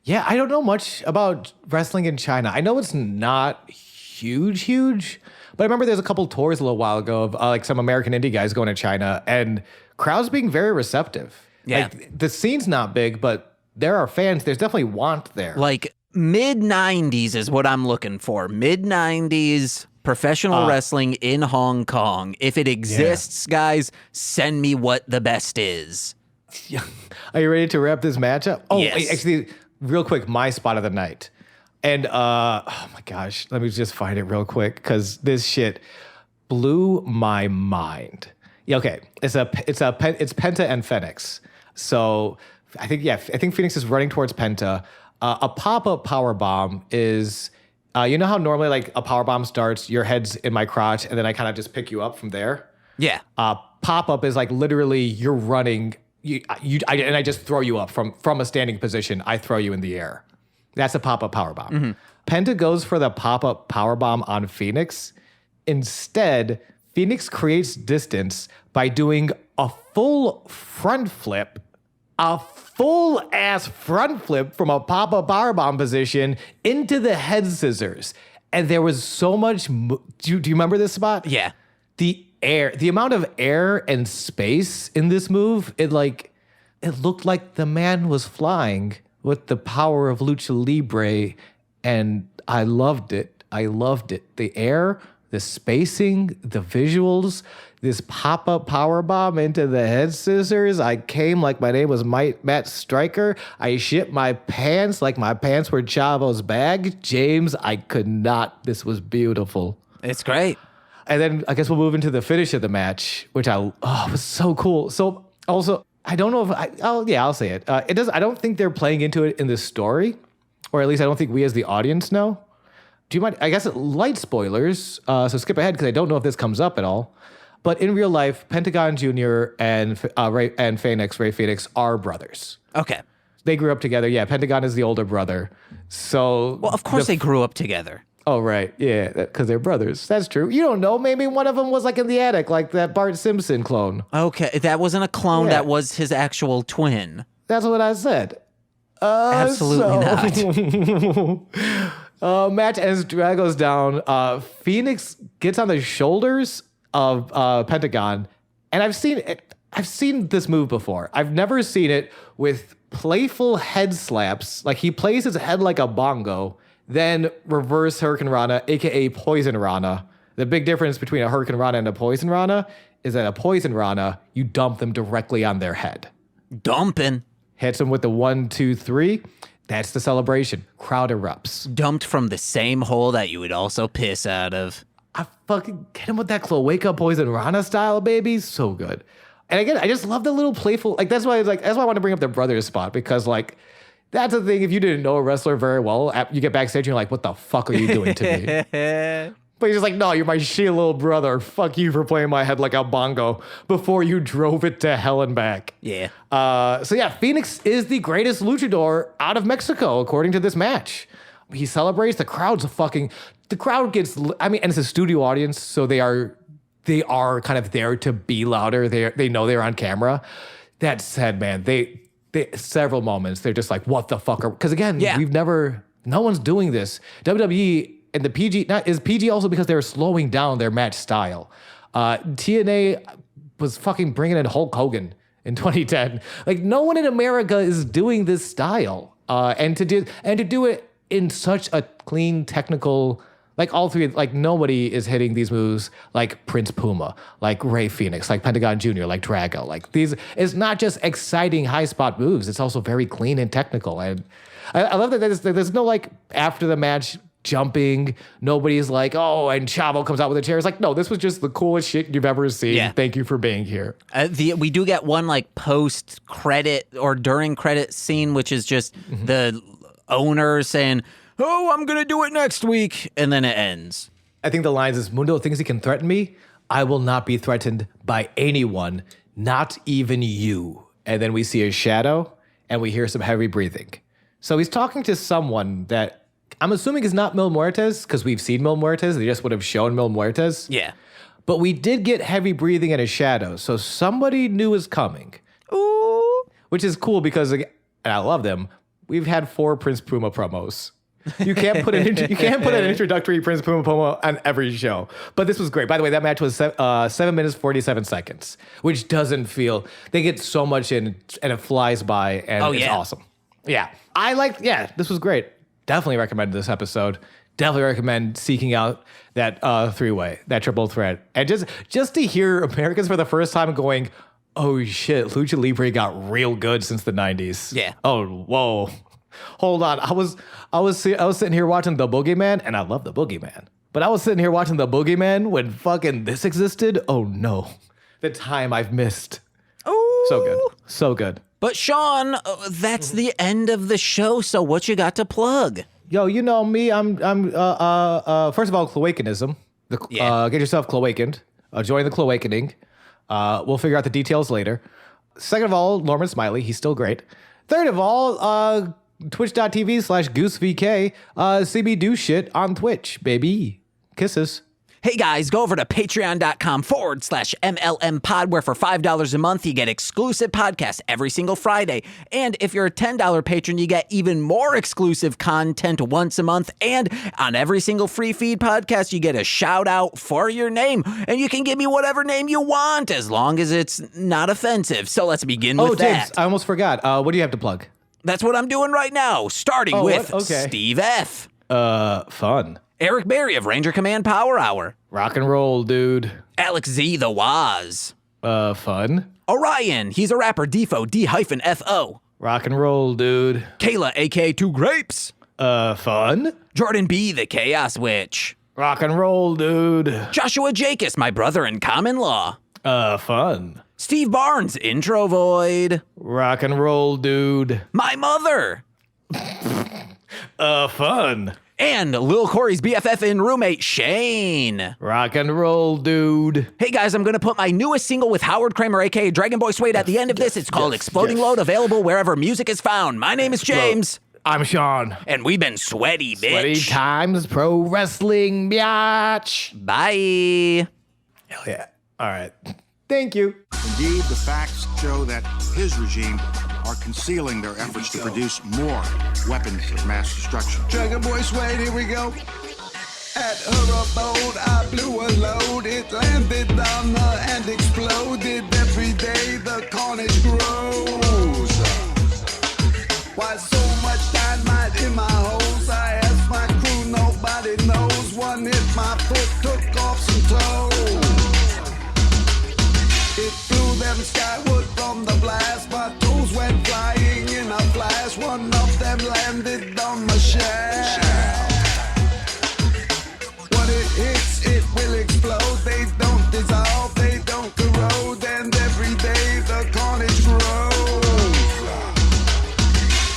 Yeah, I don't know much about wrestling in China. I know it's not huge, but I remember there's a couple tours a little while ago of like some American indie guys going to China and crowds being very receptive. Yeah. Like, the scene's not big, but there are fans. There's definitely want there. Like mid-90s is what I'm looking for. Mid-90s professional wrestling in Hong Kong. If it exists, guys, send me what the best is. Are you ready to wrap this match up? Oh, yes. Actually, real quick, my spot of the night. And oh my gosh, let me just find it real quick because this shit blew my mind. Yeah, okay, it's Penta and Fénix. So I think Fénix is running towards Penta. A pop-up power bomb is, you know how normally like a power bomb starts, your head's in my crotch, and then I kind of just pick you up from there. Yeah. Pop-up is like literally you're running, and I just throw you up from a standing position. I throw you in the air. That's a pop-up power bomb. Mm-hmm. Penta goes for the pop-up power bomb on Fénix. Instead, Fénix creates distance by doing a full front flip, a full-ass front flip from a pop-up powerbomb position into the head scissors. And there was so much... Do you remember this spot? Yeah. The amount of air and space in this move, it looked like the man was flying with the power of Lucha Libre, and I loved it. The air, the spacing, the visuals, this pop-up powerbomb into the head scissors. I came like my name was Matt Stryker. I shit my pants like my pants were Chavo's bag. James, I could not. This was beautiful. It's great. And then I guess we'll move into the finish of the match, which was so cool. So also, I don't know if I'll say it. I don't think they're playing into it in the story, or at least I don't think we as the audience know. Do you mind? I guess light spoilers. So skip ahead because I don't know if this comes up at all. But in real life, Pentagón Jr. and Ray Fénix are brothers. Okay. They grew up together. Yeah, Pentagón is the older brother. So well, of course they grew up together. Oh, right. Yeah, because they're brothers. That's true. You don't know. Maybe one of them was like in the attic, like that Bart Simpson clone. Okay, that wasn't a clone. Yeah. That was his actual twin. That's what I said. Absolutely not. Match as Drago's down. Fénix gets on the shoulders of Pentagón, and I've seen this move before. I've never seen it with playful head slaps. Like he plays his head like a bongo. Then reverse Hurricane Rana, a.k.a. Poison Rana. The big difference between a Hurricane Rana and a Poison Rana is that a Poison Rana, you dump them directly on their head. Dumping. Hits them with the 1, 2, 3. That's the celebration. Crowd erupts. Dumped from the same hole that you would also piss out of. I fucking get him with that cloaca Poison Rana style, baby. So good. And again, I just love the little playful, that's why I want to bring up the brothers spot, because that's the thing. If you didn't know a wrestler very well, you get backstage and you're like, what the fuck are you doing to me? But he's just like, no, you're my shitty little brother. Fuck you for playing my head like a bongo before you drove it to hell and back. Yeah. So yeah, Fénix is the greatest luchador out of Mexico, according to this match. He celebrates. The crowd gets, and it's a studio audience, so they are kind of there to be louder. They know they're on camera. That said, man, they several moments they're just like, what the fuck are, because again, no one's doing this. WWE and the PG is PG also because they're slowing down their match style. TNA was fucking bringing in Hulk Hogan in 2010. Like no one in America is doing this style, and to do it in such a clean technical. Like all three, like nobody is hitting these moves like Prince Puma, like Ray Fénix, like Pentagón Jr., like Drago. Like these, it's not just exciting high spot moves. It's also very clean and technical. And I love that there's no like after the match jumping. Nobody's like, oh, and Chavo comes out with a chair. It's like, no, this was just the coolest shit you've ever seen. Yeah. Thank you for being here. We do get one like post credit or during credit scene, which is just the owner saying, oh, I'm going to do it next week. And then it ends. I think the lines is, Mundo thinks he can threaten me. I will not be threatened by anyone, not even you. And then we see a shadow, and we hear some heavy breathing. So he's talking to someone that I'm assuming is not Mil Muertes, because we've seen Mil Muertes. They just would have shown Mil Muertes. Yeah. But we did get heavy breathing in his shadow, so somebody knew was coming. Ooh. Which is cool because, and I love them, we've had 4 Prince Puma promos. You can't put an introductory Prince Puma promo on every show. But this was great. By the way, that match was 7 minutes, 47 seconds, which doesn't feel, they get so much in and it flies by and it's awesome. Yeah. This was great. Definitely recommend this episode. Definitely recommend seeking out that 3-way, that triple threat. And just to hear Americans for the first time going, oh shit, Lucha Libre got real good since the 90s. Yeah. Oh, whoa. Hold on. I was sitting here watching The Boogeyman, and I love The Boogeyman. But I was sitting here watching The Boogeyman when fucking this existed. Oh no. The time I've missed. Ooh. So good. So good. But Sean, that's the end of the show, so what you got to plug? Yo, you know me. I'm first of all, Cloacanism. Get yourself Cloakened. Join the Cloakening. We'll figure out the details later. Second of all, Norman Smiley. He's still great. Third of all, twitch.tv/GooseVK. See me do shit on Twitch, baby. Kisses. Hey guys, go over to patreon.com/MLMpod, where for $5 a month, you get exclusive podcasts every single Friday. And if you're a $10 patron, you get even more exclusive content once a month. And on every single free feed podcast, you get a shout out for your name. And you can give me whatever name you want, as long as it's not offensive. So let's begin with that. James, I almost forgot. What do you have to plug? That's what I'm doing right now, starting with Steve F. Fun. Eric Berry of Ranger Command Power Hour. Rock and roll, dude. Alex Z, the Waz. Fun. Orion, he's a rapper, Defo, D-F-O. Rock and roll, dude. Kayla, a.k.a. Two Grapes. Fun. Jordan B, the Chaos Witch. Rock and roll, dude. Joshua Jacus, my brother in common law. Fun. Steve Barnes, Intro Void. Rock and roll, dude. My mother. Fun. And Lil Corey's BFF and roommate, Shane. Rock and roll, dude. Hey guys, I'm gonna put my newest single with Howard Kramer, aka Dragon Boy Suede, at the end of this. It's called Exploding Load, available wherever music is found. My name is James. I'm Sean. And we've been sweaty, bitch. Sweaty Times Pro Wrestling, biatch. Bye. Hell yeah. All right. Thank you. Indeed, the facts show that his regime are concealing their efforts to produce more weapons of mass destruction. Dragon Boy Suede, here we go. At her abode, I blew a load. It landed on her and exploded. Every day the carnage grows. Why so much dynamite in my hose? I asked my crew, nobody knows. One hit my foot, took off some toes. It flew them skyward from the blast. My toes went flying in a flash. One of them landed on my shaft. When it hits, it will explode. They don't dissolve, they don't corrode. And every day the carnage grows.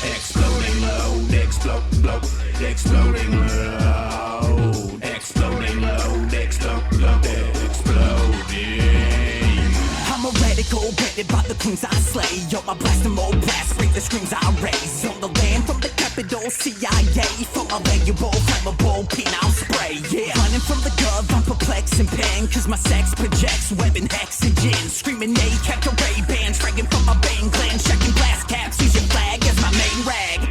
Exploding load, explode, exploding load. Exploding load, explode, exploding. I'm a radical, branded by the queens I slay. Yo, my blast and more blast, break the screams I raise. On the land from the capital, CIA. For my valuable, flammable penile spray, yeah. Running from the gov, I'm perplexed and pain. Cause my sex projects web and hexagen. Screaming they kept a Ray band, dragging from my bang gland. Checking glass caps, use your flag as my main rag.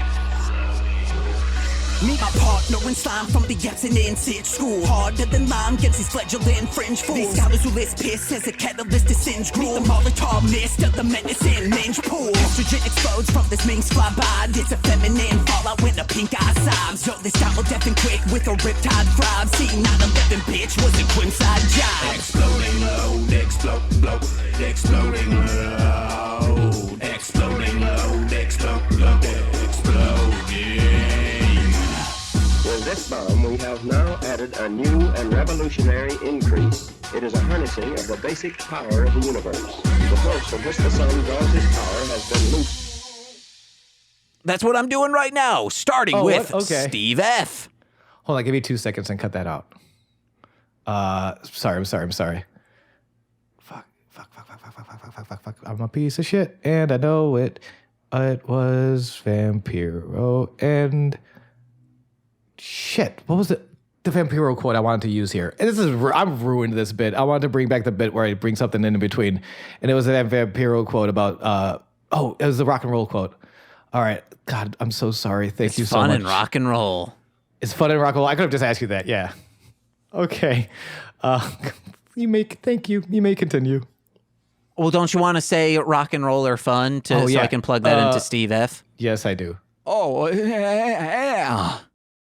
Meet my partner in slime from the Epson Inside school. Harder than lime gets these fledgling fringe fools. These scholars who list piss as a catalyst to singe gruel. Meet the Molotov mist of the medicine minge pool. Estrogen explodes from this minx fly by. It's a feminine fallout when the pink eye sobs. Yo, this time will deaf and quick with a riptide throb. See, 9/11 bitch was a quimside job. Exploding load, explode, exploding load. Exploding load, explode, exploding. With this bomb, we have now added a new and revolutionary increase. It is a harnessing of the basic power of the universe. The force from which the sun draws his power has been loosed. That's what I'm doing right now, starting with Steve F. Hold on, give me 2 seconds and cut that out. I'm sorry. Fuck. I'm a piece of shit, and I know it. It was Vampiro and shit. What was it? The Vampiro quote I wanted to use here. And I've ruined this bit. I wanted to bring back the bit where I bring something in between. And it was that Vampiro quote about, it was the rock and roll quote. All right. God, I'm so sorry. Thank you so much. It's fun and rock and roll. It's fun and rock and roll. I could have just asked you that. Yeah. Okay. Thank you. You may continue. Well, don't you want to say rock and roll or fun so I can plug that into Steve F? Yes, I do. Oh, yeah.